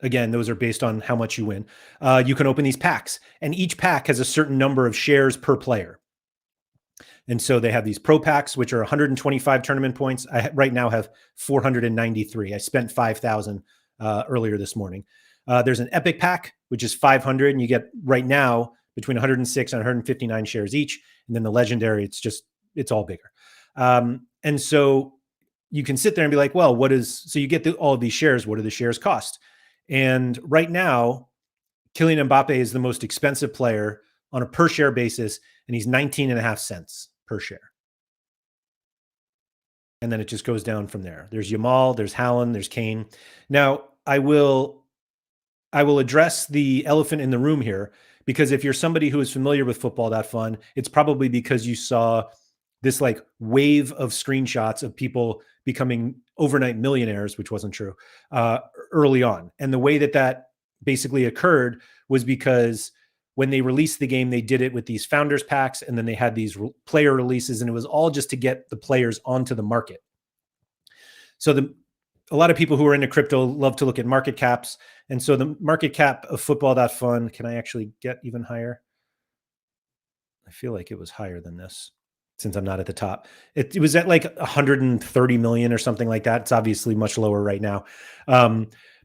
again, those are based on how much you win. You can open these packs, and each pack has a certain number of shares per player. And so they have these pro packs, which are 125 tournament points. I right now have 493. I spent 5,000 earlier this morning. There's an epic pack, which is 500, and you get right now between 106 and 159 shares each. And then the legendary, it's all bigger. And so you can sit there and be like, well, so you get all of these shares. What do the shares cost? And right now, Kylian Mbappe is the most expensive player on a per share basis, and he's 19.5 cents per share. And then it just goes down from there. There's Yamal, there's Haaland, there's Kane. Now, I will address the elephant in the room here, because if you're somebody who is familiar with Football.Fun, it's probably because you saw this wave of screenshots of people becoming overnight millionaires, which wasn't true, early on. And the way that basically occurred was because when they released the game, they did it with these founders packs, and then they had these player releases, and it was all just to get the players onto the market. So a lot of people who are into crypto love to look at market caps. And so the market cap of Football.Fun, can I actually get even higher? I feel like it was higher than this, since I'm not at the top. It was at 130 million or something like that. It's obviously much lower right now.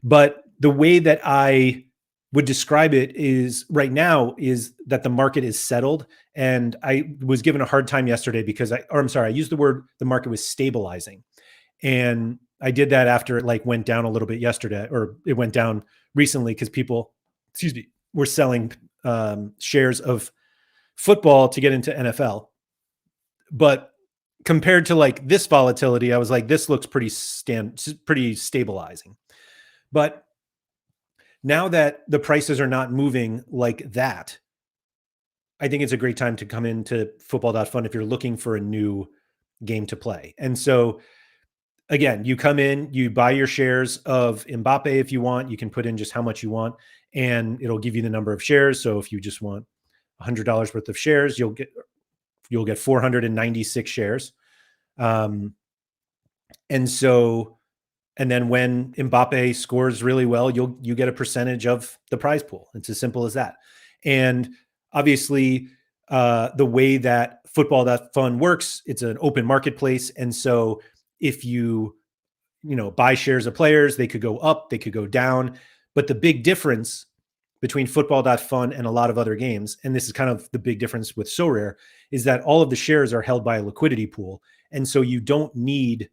But the way that I would describe it is right now is that the market is settled. And I was given a hard time yesterday because I used the word the market was stabilizing. And I did that after it like went down a little bit yesterday, or it went down recently because people, excuse me, were selling shares of football to get into NFL. But compared to like this volatility, I was like, this looks pretty stabilizing. But now that the prices are not moving like that, I think it's a great time to come into Football.Fun if you're looking for a new game to play. And so again, you come in, you buy your shares of Mbappe if you want. You can put in just how much you want, and it'll give you the number of shares. So if you just want $100 worth of shares, you'll get 496 shares. And then when Mbappe scores really well, you get a percentage of the prize pool. It's as simple as that. And obviously, the way that Football.Fun works, it's an open marketplace. And so if you buy shares of players, they could go up, they could go down. But the big difference between Football.Fun and a lot of other games, and this is kind of the big difference with Sorare, is that all of the shares are held by a liquidity pool. And so you don't need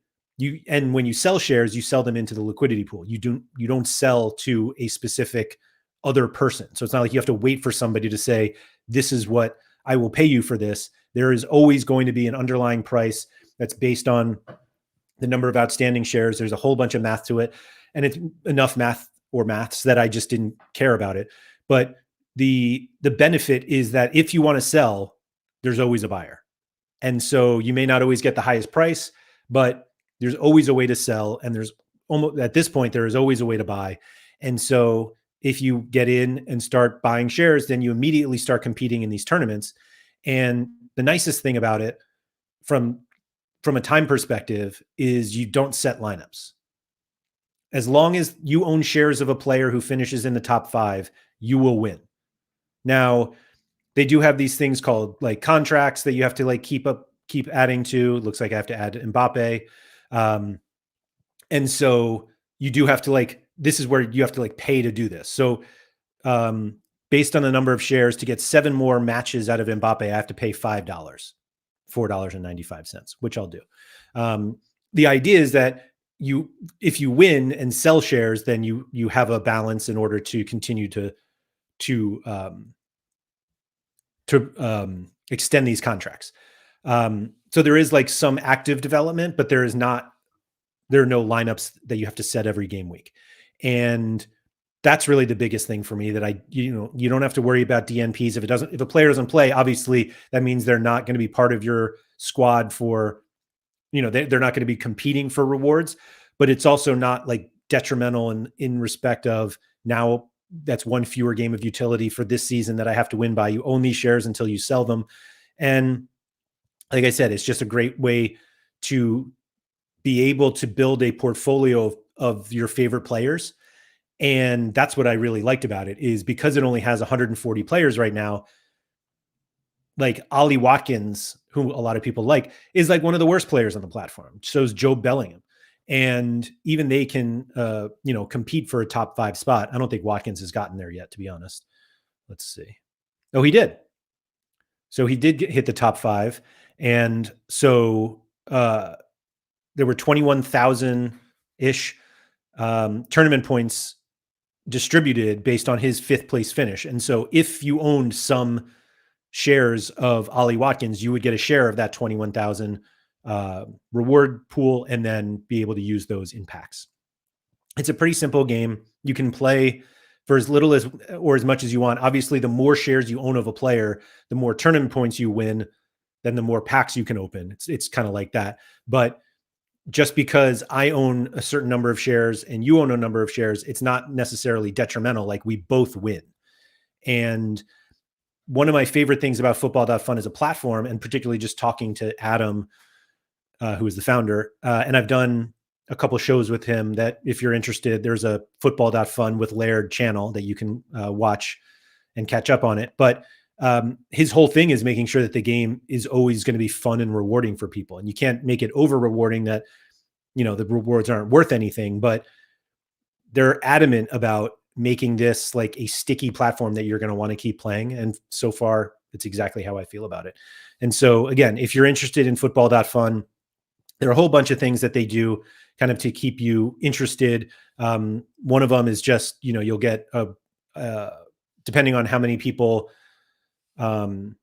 and when you sell shares, you sell them into the liquidity pool. You don't sell to a specific other person. So it's not like you have to wait for somebody to say, this is what I will pay you for this. There is always going to be an underlying price that's based on the number of outstanding shares. There's a whole bunch of math to it. And it's enough maths that I just didn't care about it. But the benefit is that if you want to sell, there's always a buyer. And so you may not always get the highest price, but there's always a way to sell. And there's almost, at this point, there is always a way to buy. And so if you get in and start buying shares, then you immediately start competing in these tournaments. And the nicest thing about it from a time perspective is you don't set lineups. As long as you own shares of a player who finishes in the top 5, you will win. Now, they do have these things called like contracts that you have to like keep adding to. It looks like I have to add Mbappe. And so you do have to this is where you have to pay to do this. So based on the number of shares, to get 7 more matches out of Mbappe, I have to pay $5, $4.95, which I'll do. The idea is that if you win and sell shares, then you have a balance in order to continue to extend these contracts. So there is some active development, but there are no lineups that you have to set every game week. And that's really the biggest thing for me, that you don't have to worry about DNPs. If a player doesn't play, obviously that means they're not going to be part of your squad for, they're not going to be competing for rewards, but it's also not detrimental in respect of now that's one fewer game of utility for this season that I have to win by. You own these shares until you sell them. And like I said, it's just a great way to be able to build a portfolio of your favorite players. And that's what I really liked about it, is because it only has 140 players right now. Like Ollie Watkins, who a lot of people like, is one of the worst players on the platform. So is Joe Bellingham. And even they can, compete for a top 5 spot. I don't think Watkins has gotten there yet, to be honest. Let's see. Oh, he did. So he did hit the top 5. And so there were 21,000-ish tournament points distributed based on his 5th place finish. And so if you owned some shares of Ollie Watkins, you would get a share of that 21,000 reward pool and then be able to use those in packs. It's a pretty simple game. You can play for as little as or as much as you want. Obviously, the more shares you own of a player, the more tournament points you win, then the more packs you can open. It's kind of like that. But just because I own a certain number of shares and you own a number of shares, it's not necessarily detrimental. We both win. And one of my favorite things about Football.Fun as a platform, and particularly just talking to Adam, who is the founder, and I've done a couple of shows with him, that if you're interested, there's a Football.Fun with Laird channel that you can watch and catch up on it. But his whole thing is making sure that the game is always going to be fun and rewarding for people. And you can't make it over rewarding that, the rewards aren't worth anything, but they're adamant about making this like a sticky platform that you're going to want to keep playing. And so far, it's exactly how I feel about it. And so again, if you're interested in Football.Fun, there are a whole bunch of things that they do kind of to keep you interested. One of them is just, you'll get depending on how many people, depending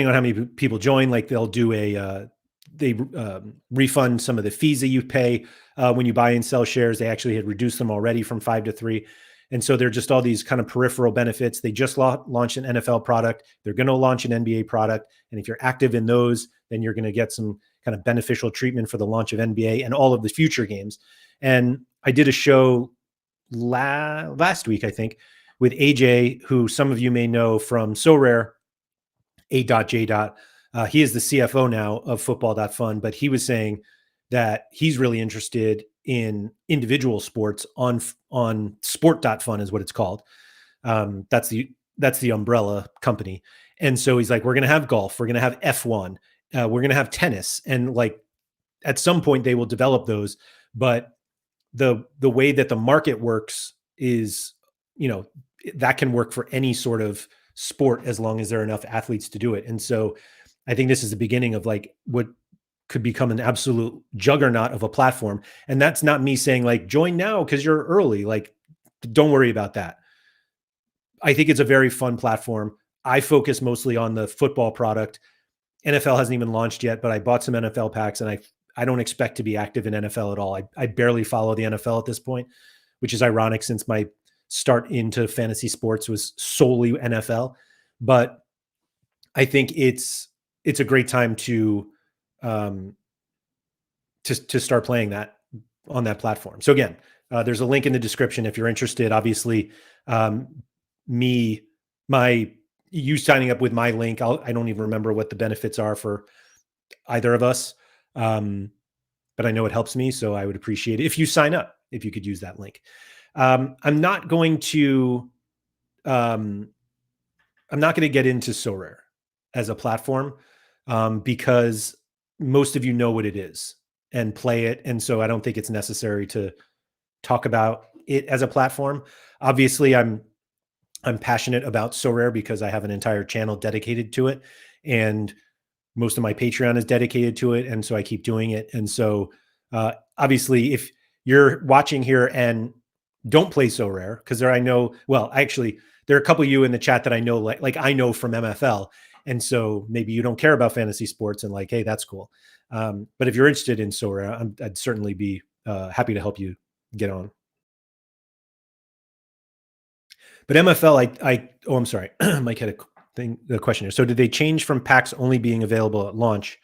on how many people join, like they'll do they refund some of the fees that you pay when you buy and sell shares. They actually had reduced them already from 5 to 3. And so they're just all these kind of peripheral benefits. They just launched an NFL product. They're going to launch an NBA product. And if you're active in those, then you're going to get some kind of beneficial treatment for the launch of NBA and all of the future games. And I did a show last week, I think, with AJ, who some of you may know from Sorare, A.J. He is the CFO now of Football.Fun, but he was saying that he's really interested in individual sports on Sport.Fun is what it's called. That's the umbrella company. And so he's like, we're going to have golf. We're going to have F1. We're going to have tennis. And like at some point they will develop those. But the way that the market works is, that can work for any sort of sport as long as there are enough athletes to do it. And so I think this is the beginning of like what could become an absolute juggernaut of a platform. And that's not me saying like, join now because you're early. Like, don't worry about that. I think it's a very fun platform. I focus mostly on the football product. NFL hasn't even launched yet, but I bought some NFL packs and I don't expect to be active in NFL at all. I barely follow the NFL at this point, which is ironic since my start into fantasy sports was solely NFL. But I think it's a great time to start playing that on that platform. So again, there's a link in the description if you're interested. Obviously, you signing up with my link, I don't even remember what the benefits are for either of us. But I know it helps me, so I would appreciate it if you sign up, if you could use that link. I'm not going to get into Sorare as a platform because most of you know what it is and play it. And so I don't think it's necessary to talk about it as a platform. Obviously, I'm passionate about Sorare because I have an entire channel dedicated to it. And most of my Patreon is dedicated to it. And so I keep doing it. And so obviously, if you're watching here and don't play Sorare, because there are a couple of you in the chat that I know, like I know from MFL. And so maybe you don't care about fantasy sports and like, hey, that's cool. But if you're interested in Sorare, I'd certainly be happy to help you get on. But MFL, I'm sorry, Mike had a question here. So did they change from packs only being available at launch?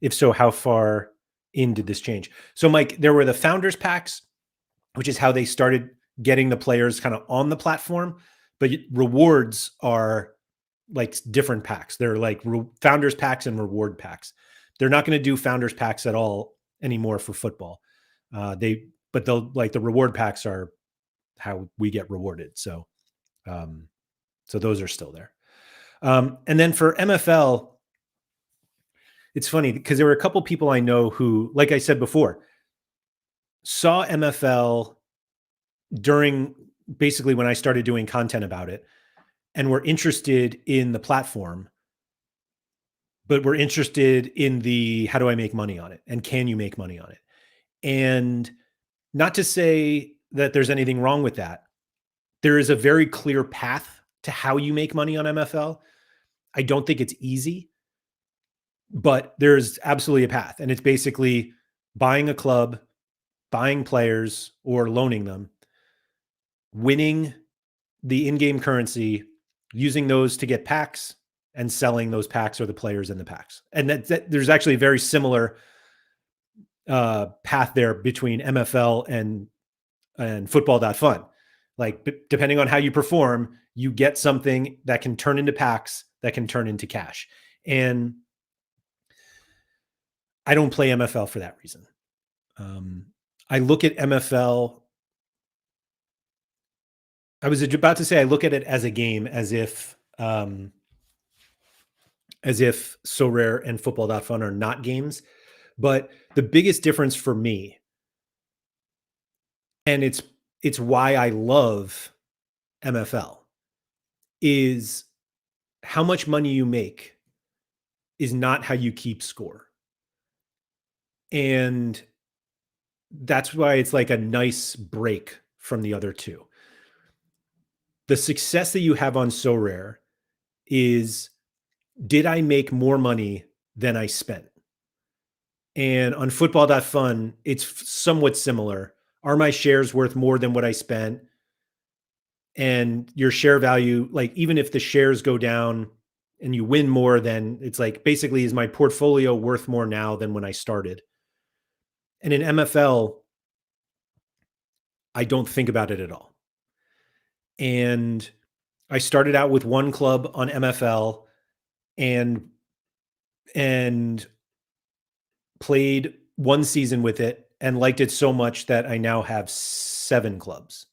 If so, how far in did this change? So Mike, there were the founders packs, which is how they started getting the players kind of on the platform. But rewards are like different packs. They're like founders packs and reward packs. They're not going to do founders packs at all anymore for football. But they'll like the reward packs are how we get rewarded. So those are still there. And then for MFL, it's funny because there were a couple people I know who, like I said before, saw MFL during basically when I started doing content about it and were interested in the platform, but were interested in the, how do I make money on it? And can you make money on it? And not to say that there's anything wrong with that. There is a very clear path to how you make money on MFL. I don't think it's easy, but there's absolutely a path. And it's basically buying a club, buying players or loaning them, winning the in-game currency, using those to get packs and selling those packs or the players in the packs. And that there's actually a very similar path there between MFL and Football.Fun. Like depending on how you perform, you get something that can turn into packs, that can turn into cash. And I don't play MFL for that reason. I look at MFL. I was about to say I look at it as a game, as if Sorare and Football.Fun are not games. But the biggest difference for me, and it's it's why I love MFL, is how much money you make is not how you keep score. And that's why it's like a nice break from the other two. The success that you have on Sorare is, did I make more money than I spent? And on Football.Fun, it's somewhat similar. Are my shares worth more than what I spent? And your share value, like even if the shares go down and you win more, then it's like, basically, is my portfolio worth more now than when I started? And in MFL, I don't think about it at all. And I started out with one club on MFL and and played one season with it and liked it so much that I now have 7 clubs.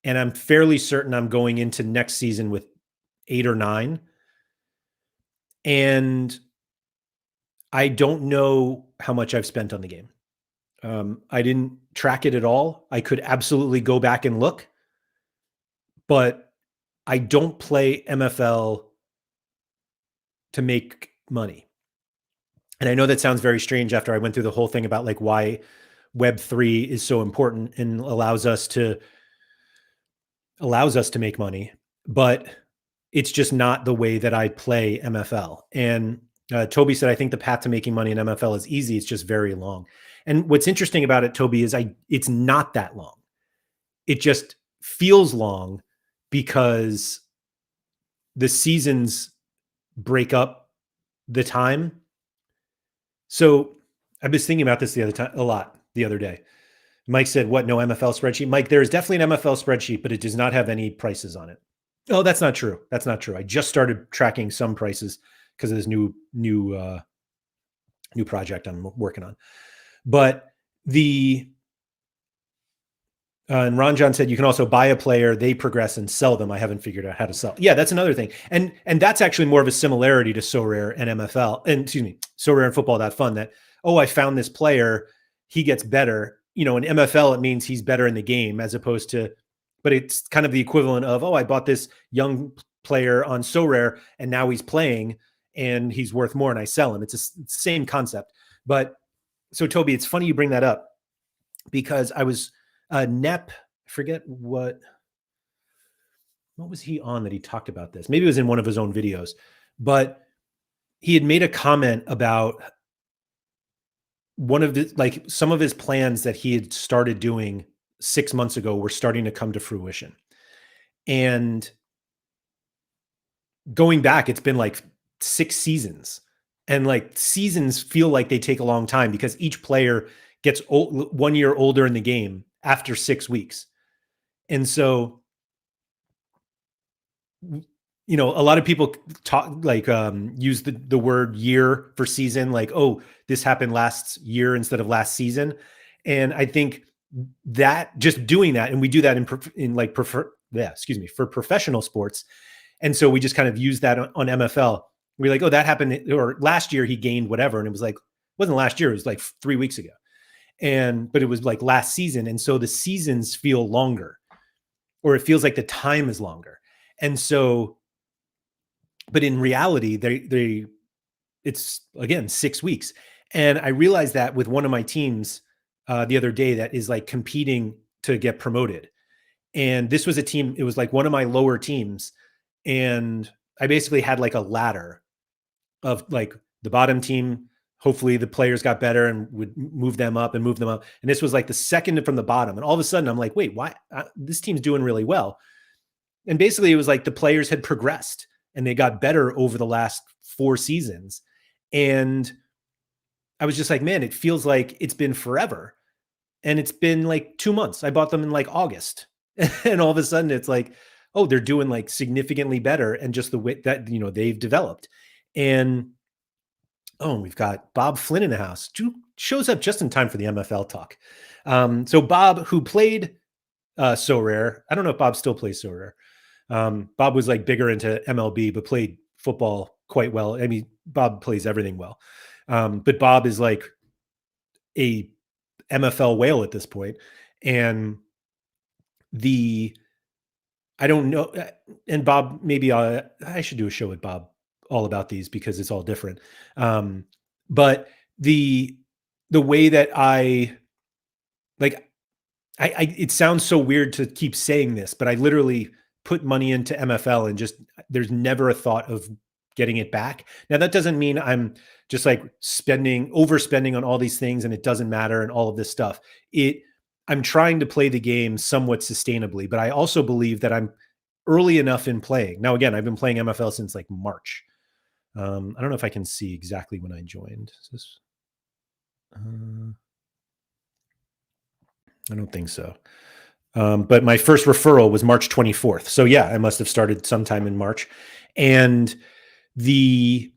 And I'm fairly certain I'm going into next season with 8 or 9. And I don't know how much I've spent on the game. I didn't track it at all. I could absolutely go back and look, but I don't play MFL to make money. And I know that sounds very strange after I went through the whole thing about like why Web3 is so important and allows us to make money, but it's just not the way that I play MFL. And Toby said, I think the path to making money in MFL is easy. It's just very long. And what's interesting about it, Toby, is it's not that long. It just feels long because the seasons break up the time. So I was thinking about this the other day. Mike said, what, no MFL spreadsheet? Mike, there is definitely an MFL spreadsheet, but it does not have any prices on it. Oh, that's not true. That's not true. I just started tracking some prices because of this new project I'm working on. But and Ron John said you can also buy a player, they progress and sell them. I haven't figured out how to sell. Yeah, that's another thing. And that's actually more of a similarity to Sorare and MFL, and Sorare and Football.Fun, that, oh, I found this player, he gets better. In MFL, it means he's better in the game, as opposed to, but it's kind of the equivalent of, oh, I bought this young player on Sorare and now he's playing and he's worth more and I sell him. It's the same concept. But so Toby, it's funny you bring that up, because I was Nep, forget what was he on that he talked about this? Maybe it was in one of his own videos, but he had made a comment about one of the, like, some of his plans that he had started doing 6 months ago were starting to come to fruition. And going back, it's been like 6 seasons, and like seasons feel like they take a long time because each player gets 1 year older in the game after 6 weeks. And so, a lot of people talk, like, use the word year for season, like, oh, this happened last year instead of last season. And I think that just doing that, and we do that for professional sports. And so we just kind of use that on MFL. We're like, oh, that happened, or last year he gained whatever. And it was like, it wasn't last year, it was like 3 weeks ago. But it was like last season. And so the seasons feel longer, or it feels like the time is longer. And so, but in reality, it's again 6 weeks. And I realized that with one of my teams the other day that is like competing to get promoted. And this was a team, it was like one of my lower teams. And I basically had like a ladder of like the bottom team. Hopefully the players got better and would move them up. And this was like the second from the bottom. And all of a sudden I'm like, wait, why? This team's doing really well. And basically it was like the players had progressed and they got better over the last 4 seasons. And I was just like, man, it feels like it's been forever. And it's been like 2 months. I bought them in like August. And all of a sudden it's like, oh, they're doing like significantly better. And just the way that, they've developed. And we've got Bob Flynn in the house. Shows up just in time for the MFL talk. So Bob, who played Sorare, I don't know if Bob still plays Sorare. Bob was like bigger into MLB, but played football quite well. I mean, Bob plays everything well. But Bob is like a MFL whale at this point. And the I don't know, and Bob, maybe I should do a show with Bob all about these because it's all different. Um, but the the way that like it sounds so weird to keep saying this, but I literally put money into MFL and just there's never a thought of getting it back. Now that doesn't mean I'm just like overspending on all these things and it doesn't matter and all of this stuff. I'm trying to play the game somewhat sustainably, but I also believe that I'm early enough in playing. Now again, I've been playing MFL since like March. I don't know if I can see exactly when I joined. Is this, I don't think so. But my first referral was March 24th. So yeah, I must have started sometime in March. And the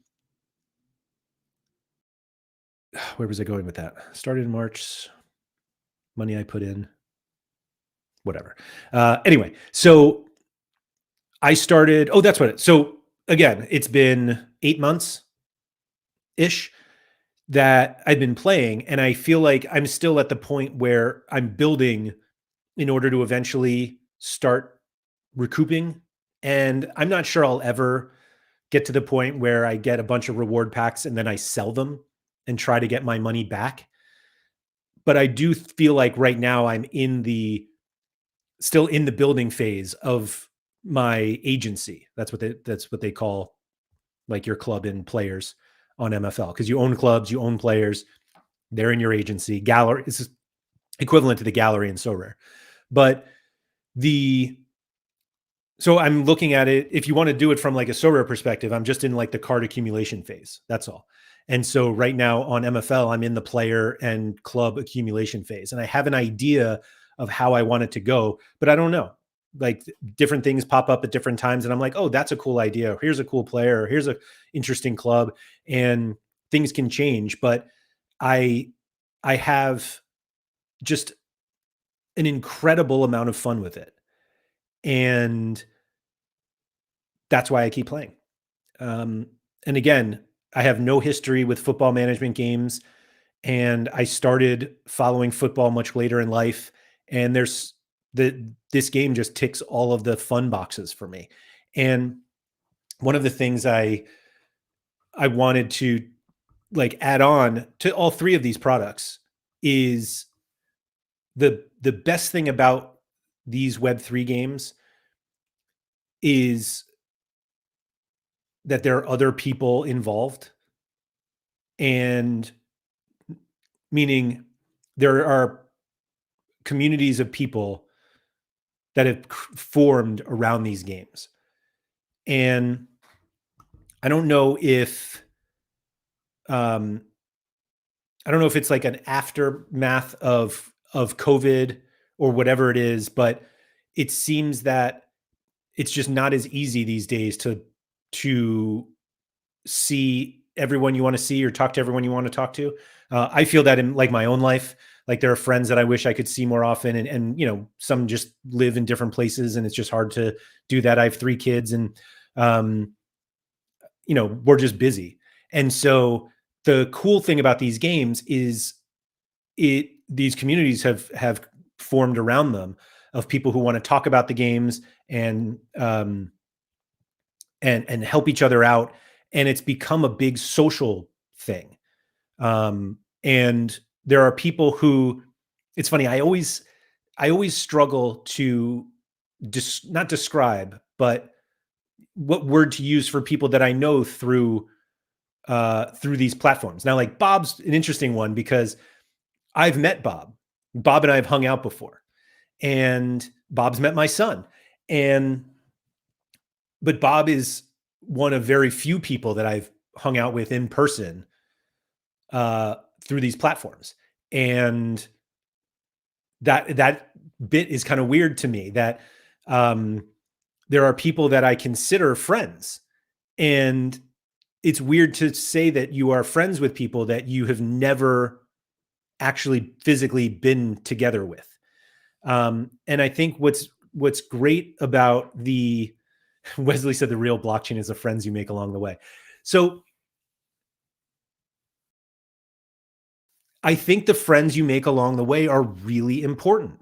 where was I going with that? Started in March, money I put in, whatever. Anyway, so I started, oh, that's what it, so again, it's been 8 months ish that I've been playing. And I feel like I'm still at the point where I'm building in order to eventually start recouping. And I'm not sure I'll ever get to the point where I get a bunch of reward packs and then I sell them and try to get my money back. But I do feel like right now I'm still in the building phase of my agency. That's what they call like your club and players on MFL, because you own clubs, you own players, they're in your agency. Gallery is equivalent to the gallery in Sorare. But the so I'm looking at it, if you want to do it from like a Sorare perspective, I'm just in like the card accumulation phase. That's all. And so right now on MFL, I'm in the player and club accumulation phase. And I have an idea of how I want it to go, but I don't know. Like different things pop up at different times. And I'm like, oh, that's a cool idea. Here's a cool player. Here's a interesting club. And things can change. But I I have just an incredible amount of fun with it. And that's why I keep playing. Um, and again, I have no history with football management games, and I started following football much later in life. And this game just ticks all of the fun boxes for me. And one of the things I wanted to like add on to all three of these products is the best thing about these Web3 games is that there are other people involved, and meaning there are communities of people that have formed around these games. And I don't know if um I don't know if it's like an aftermath of COVID or whatever it is, but it seems that it's just not as easy these days to see everyone you want to see or talk to everyone you want to talk to. I feel that in like my own life, like there are friends that I wish I could see more often, and some just live in different places, and it's just hard to do that. I have 3 kids, and um, we're just busy. And so the cool thing about these games is these communities have formed around them of people who want to talk about the games and help each other out, and it's become a big social thing. And there are people who, it's funny, I always struggle to not describe, but what word to use for people that I know through these platforms. Now, like Bob's an interesting one because I've met Bob. Bob and I have hung out before, and Bob's met my son. And but Bob is one of very few people that I've hung out with in person uh, through these platforms. And that bit is kind of weird to me that um, there are people that I consider friends, and it's weird to say that you are friends with people that you have never actually physically been together with. And I think what's great about the Wesley said the real blockchain is the friends you make along the way. So I think the friends you make along the way are really important.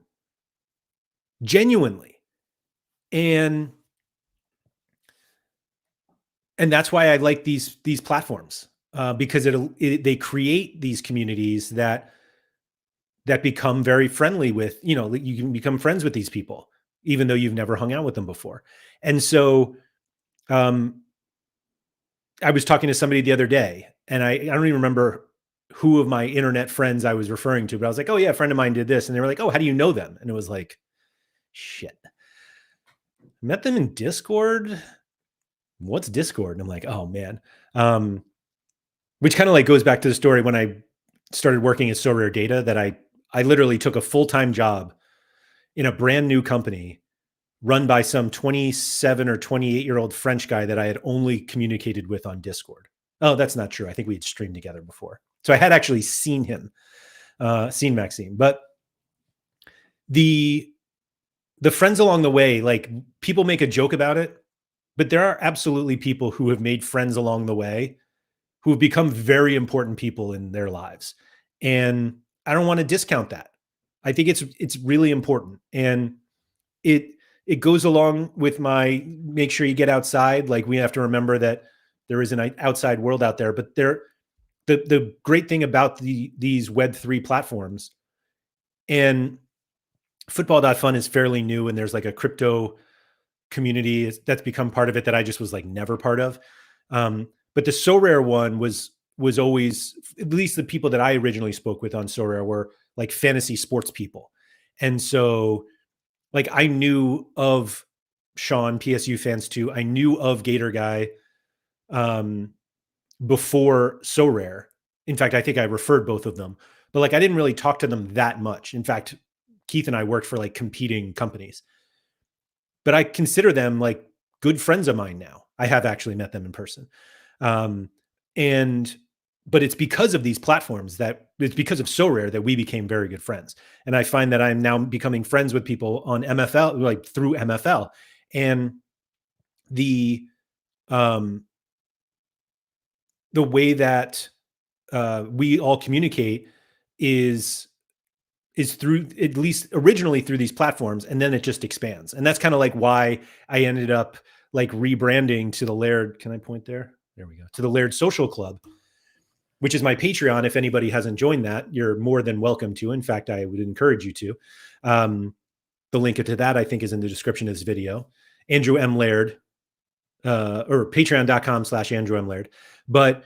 genuinely. And that's why I like these platforms, because they create these communities that become very friendly with, you can become friends with these people, even though you've never hung out with them before. And so, um, I was talking to somebody the other day, and I don't even remember who of my internet friends I was referring to, but I was like, "Oh yeah, a friend of mine did this," and they were like, "Oh, how do you know them?" And it was like, "Shit, met them in Discord. What's Discord?" And I'm like, "Oh man," um, which kind of like goes back to the story when I started working at Sorare Data, that I literally took a full time job in a brand new company run by some 27 or 28-year-old French guy that I had only communicated with on Discord. Oh, that's not true. I think we had streamed together before. So I had actually seen him, seen Maxime. But the the friends along the way, like, people make a joke about it, but there are absolutely people who have made friends along the way who have become very important people in their lives. And I don't want to discount that. I think it's really important. And it it goes along with my make sure you get outside. Like, we have to remember that there is an outside world out there, but the great thing about these Web3 platforms, and Football.Fun is fairly new, and there's like a crypto community that's become part of it that I just was like never part of. But the Sorare one was always, at least the people that I originally spoke with on Sorare were like fantasy sports people. And so, like, I knew of Sean, PSU fans too. I knew of Gator Guy, um, before Sorare. In fact, I think I referred both of them, but like I didn't really talk to them that much. In fact, Keith and I worked for like competing companies, but I consider them like good friends of mine now. I have actually met them in person. Um, and but it's because of these platforms, that it's because of Sorare that we became very good friends. And I find that I'm now becoming friends with people on MFL, like through MFL. And the um the way that we all communicate is through, at least originally, through these platforms, and then it just expands. And that's kind of like why I ended up like rebranding to the Laird. Can I point there? There we go. To the Laird Social Club, which is my Patreon. If anybody hasn't joined that, you're more than welcome to. In fact, I would encourage you to. The link to that, I think, is in the description of this video. Andrew M. Laird, or patreon.com/Andrew M. Laird. But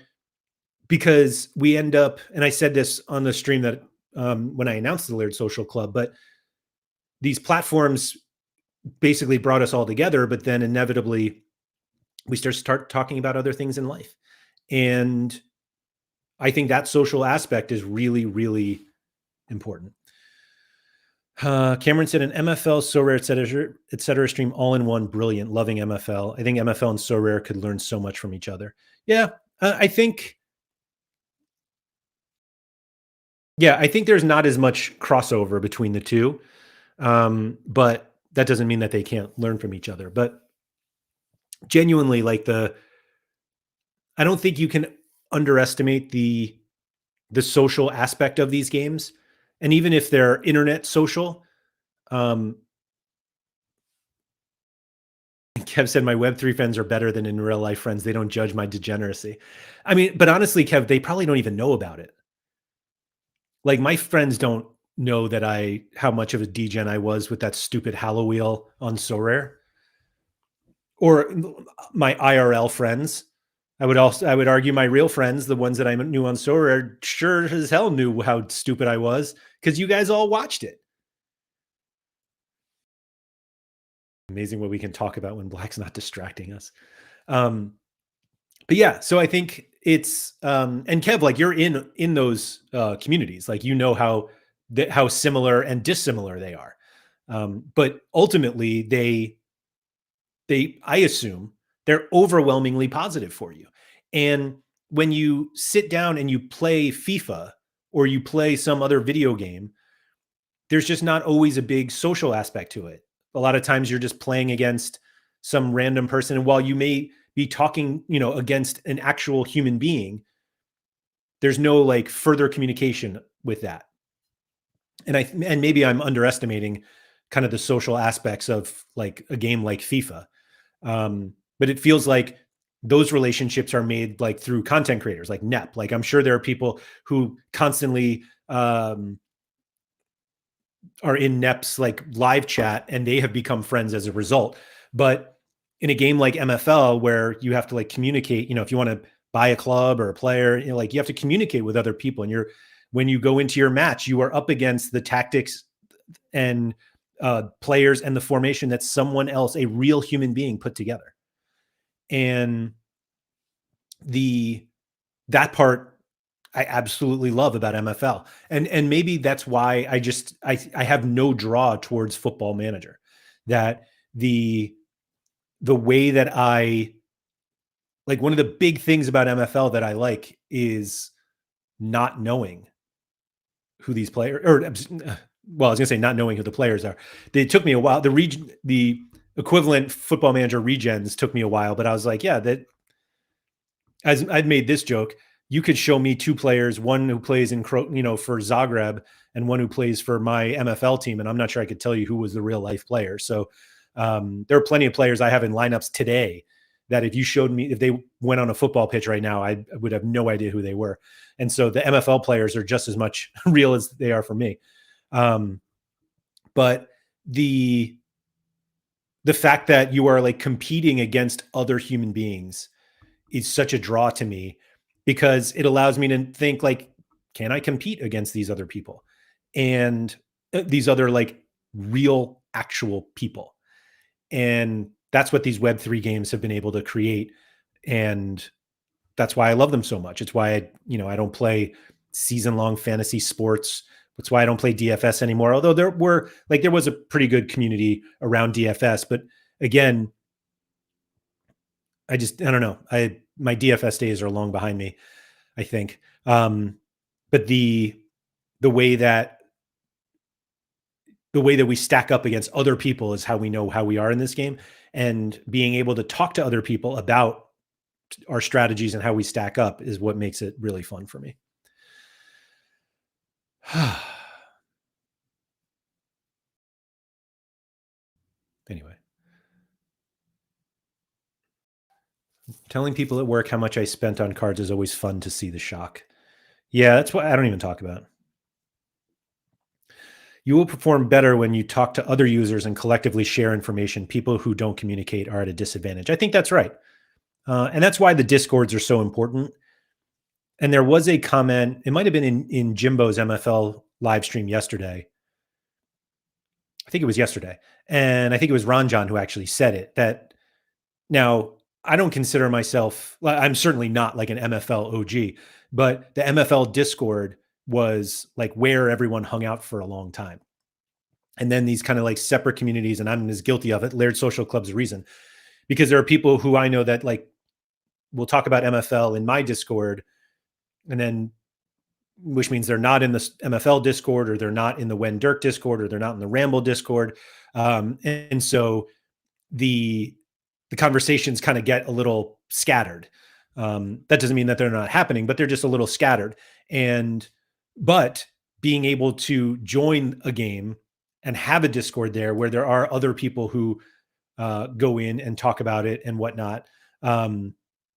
because we end up, and I said this on the stream that when I announced the Laird Social Club, but these platforms basically brought us all together, but then inevitably we start talking about other things in life. And I think that social aspect is really, really important. Cameron said an MFL, Sorare, et cetera stream all in one. Brilliant. Loving MFL. I think MFL and Sorare could learn so much from each other. Yeah. I think, I think there's not as much crossover between the two. But that doesn't mean that they can't learn from each other. But genuinely, like, I don't think you can underestimate the social aspect of these games. And even if they're internet social, um, Kev said my Web3 friends are better than in real life friends. They don't judge my degeneracy. I mean, but honestly, Kev, they probably don't even know about it. Like, my friends don't know that how much of a degen I was with that stupid Hallow Wheel on Sorare, or my IRL friends. I would argue my real friends, the ones that I knew on Sorare, sure as hell knew how stupid I was, because you guys all watched it. Amazing what we can talk about when Black's not distracting us. But yeah, so I think it's and Kev, like, you're in those communities, like, how similar and dissimilar they are. But ultimately, I assume they're overwhelmingly positive for you. And when you sit down and you play FIFA or you play some other video game, there's just not always a big social aspect to it. A lot of times you're just playing against some random person. And while you may be talking, against an actual human being, there's no like further communication with that. And maybe I'm underestimating, kind of the social aspects of like a game like FIFA. But it feels like those relationships are made like through content creators like NEP. Like I'm sure there are people who constantly are in NEP's like live chat and they have become friends as a result. But in a game like MFL where you have to like communicate, if you want to buy a club or a player, like you have to communicate with other people. And when you go into your match, you are up against the tactics and players and the formation that someone else, a real human being, put together. And that part I absolutely love about MFL. And maybe that's why I have no draw towards Football Manager. That the way that I like, one of the big things about MFL that I like is not knowing who these players, or well, I was gonna say not knowing who the players are. It took me a while. The equivalent Football Manager regens took me a while, but I was like, yeah, that, as I'd made this joke, you could show me two players, one who plays for Zagreb and one who plays for my MFL team, and I'm not sure I could tell you who was the real life player. So there are plenty of players I have in lineups today that if you showed me, if they went on a football pitch right now, I would have no idea who they were. And so the MFL players are just as much real as they are for me. But the fact that you are like competing against other human beings is such a draw to me, because it allows me to think like, can I compete against these other people and these other like real actual people? And that's what these Web3 games have been able to create. And that's why I love them so much. It's why I don't play season-long fantasy sports. That's why I don't play DFS anymore. Although there was a pretty good community around DFS, but again, I don't know. My DFS days are long behind me, I think. But the way that we stack up against other people is how we know how we are in this game, and being able to talk to other people about our strategies and how we stack up is what makes it really fun for me. Anyway, telling people at work how much I spent on cards is always fun to see the shock. Yeah, that's what I don't even talk about. You will perform better when you talk to other users and collectively share information. People who don't communicate are at a disadvantage. I think that's right. And that's why the Discords are so important. And there was a comment, it might have been in Jimbo's MFL live stream yesterday. I think it was yesterday. And I think it was Ranjan who actually said it, that now I don't consider myself, I'm certainly not like an MFL OG, but the MFL Discord was like where everyone hung out for a long time. And then these kind of like separate communities, and I'm as guilty of it. Laird Social Club's a reason, because there are people who I know that like will talk about MFL in my Discord, and then which means they're not in the MFL Discord, or they're not in the When Dirk Discord, or they're not in the Ramble Discord. And so the conversations kind of get a little scattered. That doesn't mean that they're not happening, but they're just a little scattered. But being able to join a game and have a Discord there where there are other people who go in and talk about it and whatnot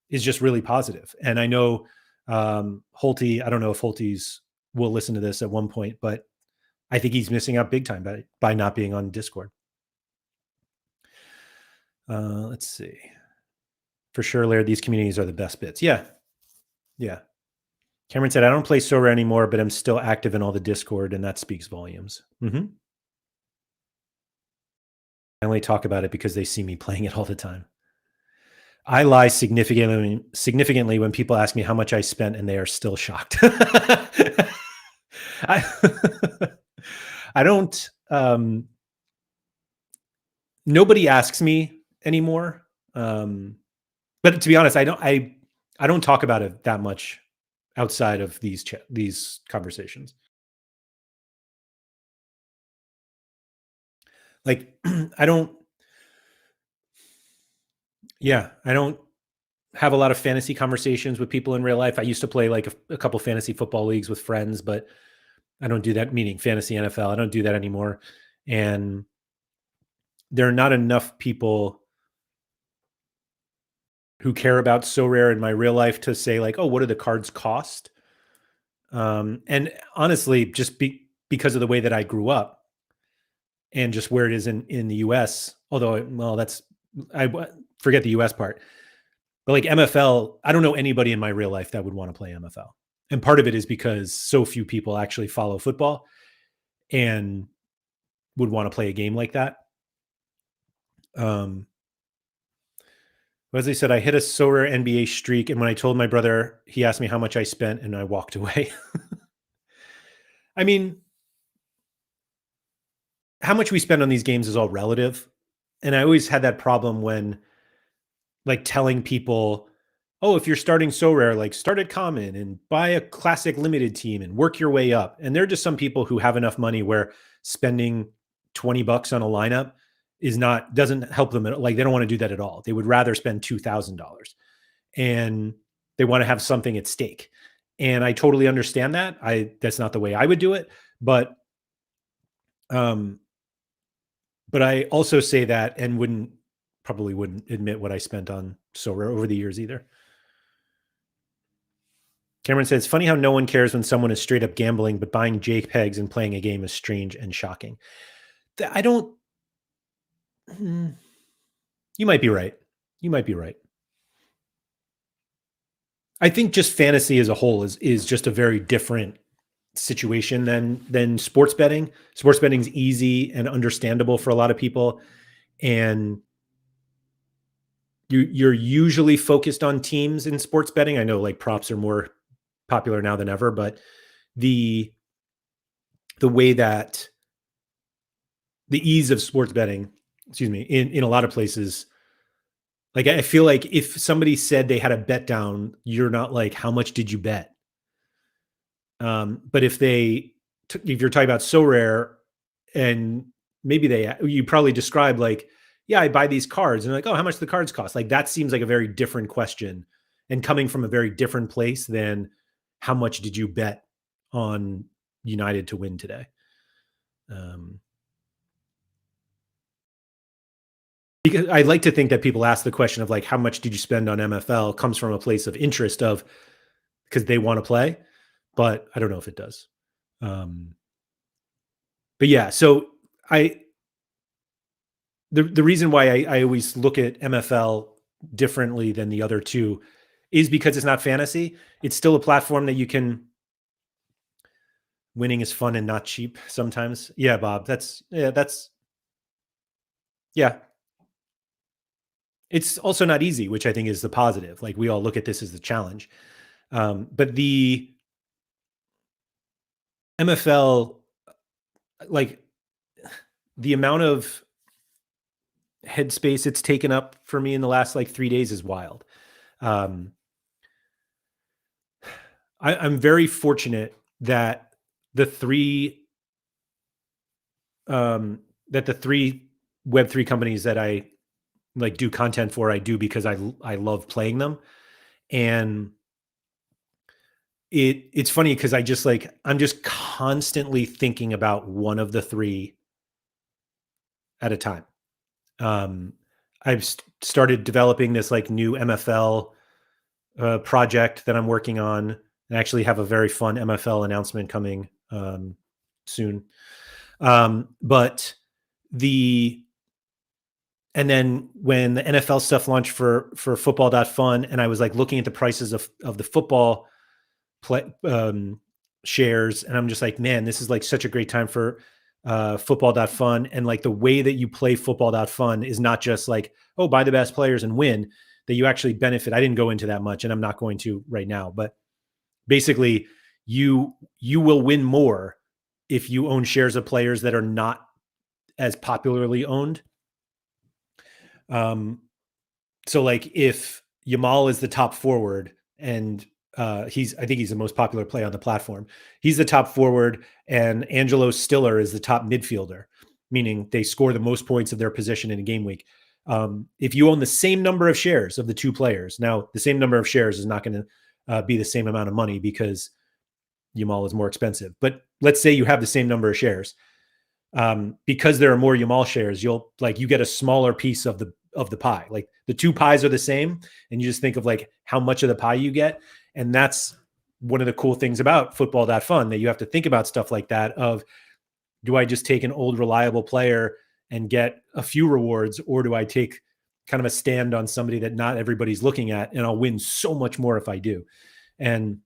is just really positive. And I know Holty, I don't know if Holty's will listen to this at one point, but I think he's missing out big time by not being on Discord. Let's see. For sure, Laird, these communities are the best bits. Yeah. Yeah. Cameron said, I don't play Sorare anymore, but I'm still active in all the Discord, and that speaks volumes. Mm-hmm. I only talk about it because they see me playing it all the time. I lie significantly when people ask me how much I spent, and they are still shocked. I don't. Nobody asks me anymore. But to be honest, I don't talk about it that much outside of these conversations. Like I don't have a lot of fantasy conversations with people in real life. I used to play like a couple fantasy football leagues with friends, but I don't do that, meaning fantasy NFL. I don't do that anymore. And there are not enough people who care about Sorare in my real life to say like, oh, what do the cards cost? And honestly, just because of the way that I grew up and just where it is in the US, although, well, forget the US part, but like MFL, I don't know anybody in my real life that would want to play MFL. And part of it is because so few people actually follow football and would want to play a game like that. As I said, I hit a Sorare NBA streak, and when I told my brother, he asked me how much I spent, and I walked away. I mean, how much we spend on these games is all relative, and I always had that problem when, like, telling people, "Oh, if you're starting Sorare, like, start at common and buy a classic limited team and work your way up." And there are just some people who have enough money where spending $20 on a lineup doesn't help them like, they don't wanna do that at all. They would rather spend $2,000. And they want to have something at stake. And I totally understand that. That's not the way I would do it, but um but I also say that and probably wouldn't admit what I spent on Sora over the years either. Cameron says, funny how no one cares when someone is straight up gambling, but buying JPEGs and playing a game is strange and shocking. I don't. Hmm, you might be right. You might be right. I think just fantasy as a whole is just a very different situation than sports betting. Sports betting is easy and understandable for a lot of people, and you're usually focused on teams in sports betting. I know like props are more popular now than ever, but the way that the ease of sports betting, excuse me, in a lot of places, like I feel like if somebody said they had a bet down, you're not like, how much did you bet? But if you're talking about so rare, and maybe you probably describe like, yeah, I buy these cards, and like, oh, how much do the cards cost? Like that seems like a very different question, and coming from a very different place than how much did you bet on United to win today? Um, because I like to think that people ask the question of like, how much did you spend on MFL comes from a place of interest of because they want to play, but I don't know if it does. Um, but yeah, so I the reason why I always look at MFL differently than the other two is because it's not fantasy. It's still a platform that you can. Winning is fun and not cheap sometimes. Yeah, Bob. Yeah. It's also not easy, which I think is the positive. Like we all look at this as the challenge. But the MFL, like the amount of headspace it's taken up for me in the last like 3 days is wild. Um, I'm very fortunate that the three that the three Web3 companies that I like do content for, I do because I love playing them. And it's funny because I'm just constantly thinking about one of the three at a time. Um, I've started developing this like new MFL project that I'm working on. I actually have a very fun MFL announcement coming soon. But the and then when the NFL stuff launched for Football.Fun, and I was like looking at the prices of the football play shares, and I'm just like, man, this is like such a great time for Football.Fun. And like the way that you play Football.Fun is not just like, oh, buy the best players and win, that you actually benefit. I didn't go into that much, and I'm not going to right now, but basically you will win more if you own shares of players that are not as popularly owned. So like if Yamal is the top forward and I think he's the most popular player on the platform. He's the top forward, and Angelo Stiller is the top midfielder, meaning they score the most points of their position in a game week. If you own the same number of shares of the two players, now the same number of shares is not going to be the same amount of money because Yamal is more expensive. But let's say you have the same number of shares. because there are more Yamal shares, you get a smaller piece of the pie. Like the two pies are the same, and you just think of like how much of the pie you get. And that's one of the cool things about Football.Fun, that you have to think about stuff like that of, do I just take an old reliable player and get a few rewards, or do I take kind of a stand on somebody that not everybody's looking at, and I'll win so much more if I do. And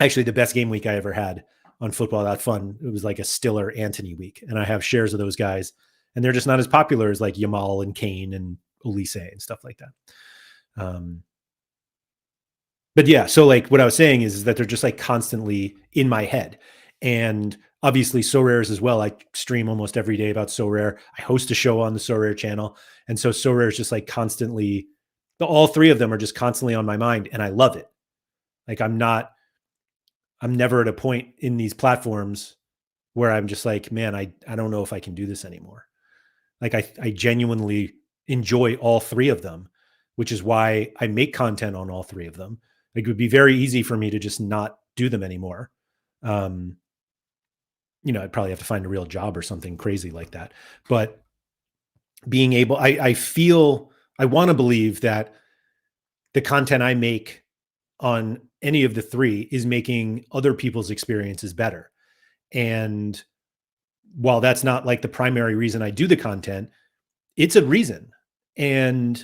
actually the best game week I ever had on Football.Fun, it was like a Stiller Anthony week, and I have shares of those guys, and they're just not as popular as like Yamal and Kane and Ulisse and stuff like that. But yeah, so like what I was saying is that they're just like constantly in my head. And obviously Sorare's as well. I stream almost every day about Sorare. I host a show on the Sorare channel. And so Sorare is just like constantly, all three of them are just constantly on my mind, and I love it. Like I'm never at a point in these platforms where I'm just like, man, I don't know if I can do this anymore. Like I genuinely enjoy all three of them, which is why I make content on all three of them. Like it would be very easy for me to just not do them anymore. I'd probably have to find a real job or something crazy like that. But being able, I feel, I want to believe that the content I make on any of the three is making other people's experiences better. And while that's not like the primary reason I do the content, it's a reason. And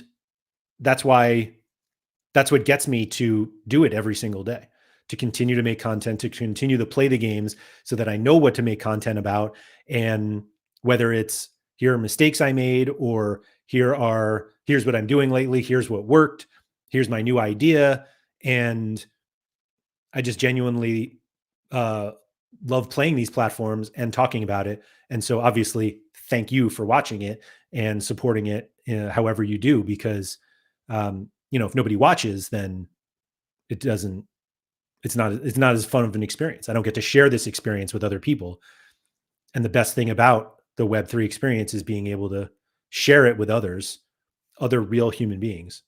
that's what gets me to do it every single day, to continue to make content, to continue to play the games so that I know what to make content about. And whether it's, here are mistakes I made, or here's what I'm doing lately, here's what worked, here's my new idea. And I just genuinely love playing these platforms and talking about it. And so obviously thank you for watching it and supporting it however you do, because if nobody watches, then it's not as fun of an experience. I don't get to share this experience with other people. And the best thing about the Web3 experience is being able to share it with others, other real human beings,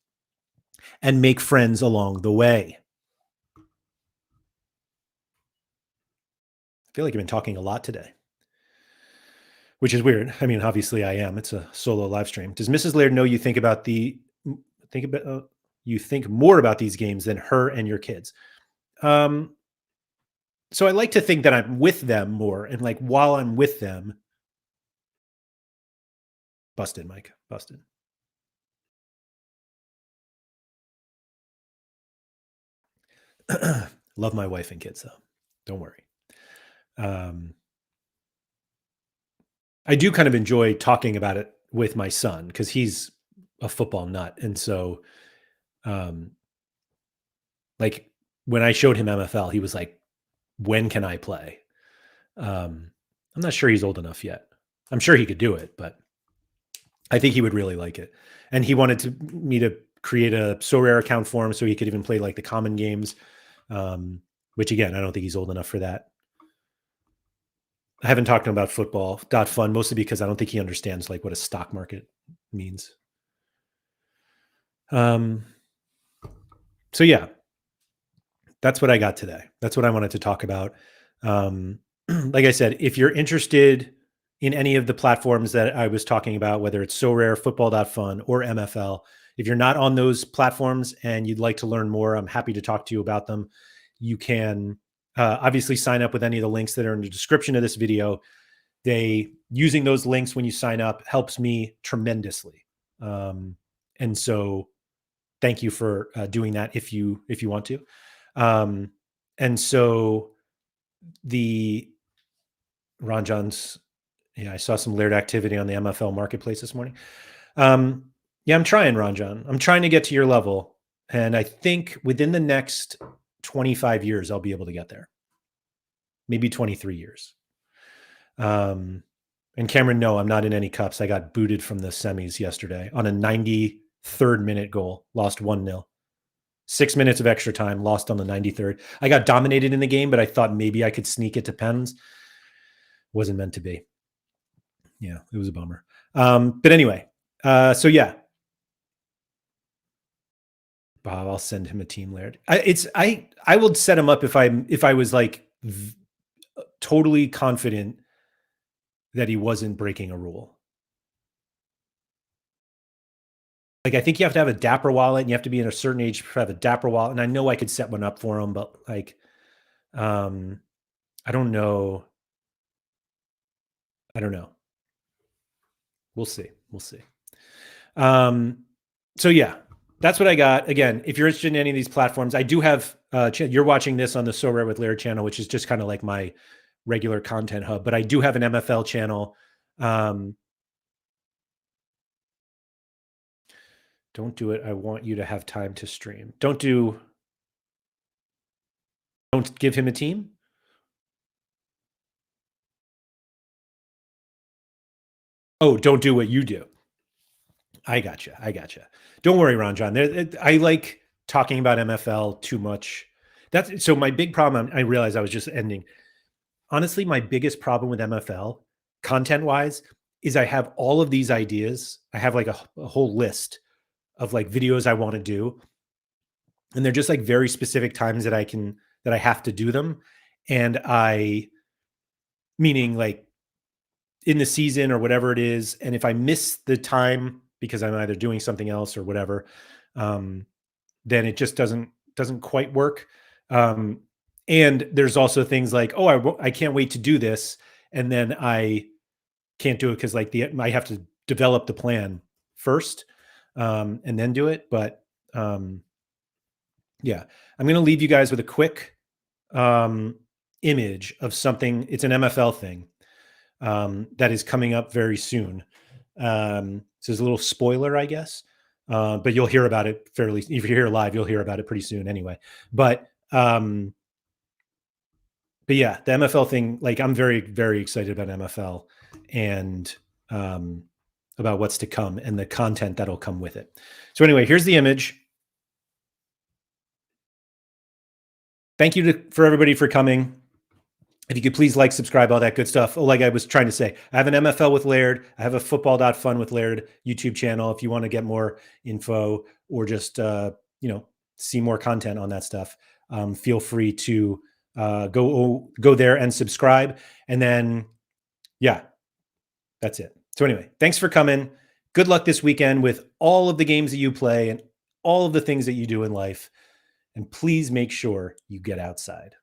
and make friends along the way. I feel like I've been talking a lot today, which is weird. I mean, obviously I am. It's a solo live stream. Does Mrs. Laird know you think more about these games than her and your kids? So I like to think that I'm with them more, and like while I'm with them, busted, Mike, busted. Love my wife and kids though. Don't worry. I do kind of enjoy talking about it with my son because he's a football nut. And so, like when I showed him MFL, he was like, when can I play? I'm not sure he's old enough yet. I'm sure he could do it, but I think he would really like it. And he wanted me to create a Sorare account for him so he could even play like the common games, which again, I don't think he's old enough for that. I haven't talked to him about Football.Fun, mostly because I don't think he understands like what a stock market means. So yeah, that's what I got today. That's what I wanted to talk about. Like I said, if you're interested in any of the platforms that I was talking about, whether it's Sorare, Football.Fun, or MFL, if you're not on those platforms and you'd like to learn more, I'm happy to talk to you about them. You can obviously sign up with any of the links that are in the description of this video. Using those links when you sign up helps me tremendously. And so thank you for doing that if you want to. And so Ron John's, I saw some Laird activity on the MFL marketplace this morning. Yeah, I'm trying, Ron John. I'm trying to get to your level. And I think within the next 25 years, I'll be able to get there. Maybe 23 years. And Cameron, no, I'm not in any cups. I got booted from the semis yesterday on a 93rd minute goal, lost 1-0. 6 minutes of extra time, lost on the 93rd. I got dominated in the game, but I thought maybe I could sneak it to pens. Wasn't meant to be. Yeah, it was a bummer. But anyway, so yeah. Bob, I'll send him a team, Laird. I would set him up if I was like totally confident that he wasn't breaking a rule. Like, I think you have to have a Dapper wallet, and you have to be in a certain age to have a Dapper wallet. And I know I could set one up for him, but like, I don't know. I don't know. We'll see. We'll see. So yeah, that's what I got. Again, if you're interested in any of these platforms, I do have. You're watching this on the Sorare with Laird channel, which is just kind of like my regular content hub. But I do have an MFL channel. Don't do it. I want you to have time to stream. Don't give him a team. Oh, don't do what you do. I gotcha. Don't worry, Ron John. I like talking about MFL too much. That's so my big problem. I realized I was just ending. Honestly, my biggest problem with MFL, content wise, is I have all of these ideas. I have like a whole list of like videos I want to do, and they're just like very specific times that I have to do them, and meaning like in the season or whatever it is. And if I miss the time because I'm either doing something else or whatever, then it just doesn't quite work. And there's also things like, oh, I can't wait to do this, and then I can't do it because like I have to develop the plan first, and then do it. But yeah, I'm going to leave you guys with a quick image of something. It's an MFL thing that is coming up very soon. So there's a little spoiler, I guess, but you'll hear about it fairly. If you're here live, you'll hear about it pretty soon anyway. But yeah, the MFL thing, like I'm very, very excited about MFL and about what's to come and the content that'll come with it. So anyway, here's the image. Thank you for everybody for coming. If you could please like, subscribe, all that good stuff. Oh, like I was trying to say, I have an MFL with Laird. I have a Football.Fun with Laird YouTube channel. If you want to get more info or just see more content on that stuff, feel free to go there and subscribe. And then, yeah, that's it. So anyway, thanks for coming. Good luck this weekend with all of the games that you play and all of the things that you do in life. And please make sure you get outside.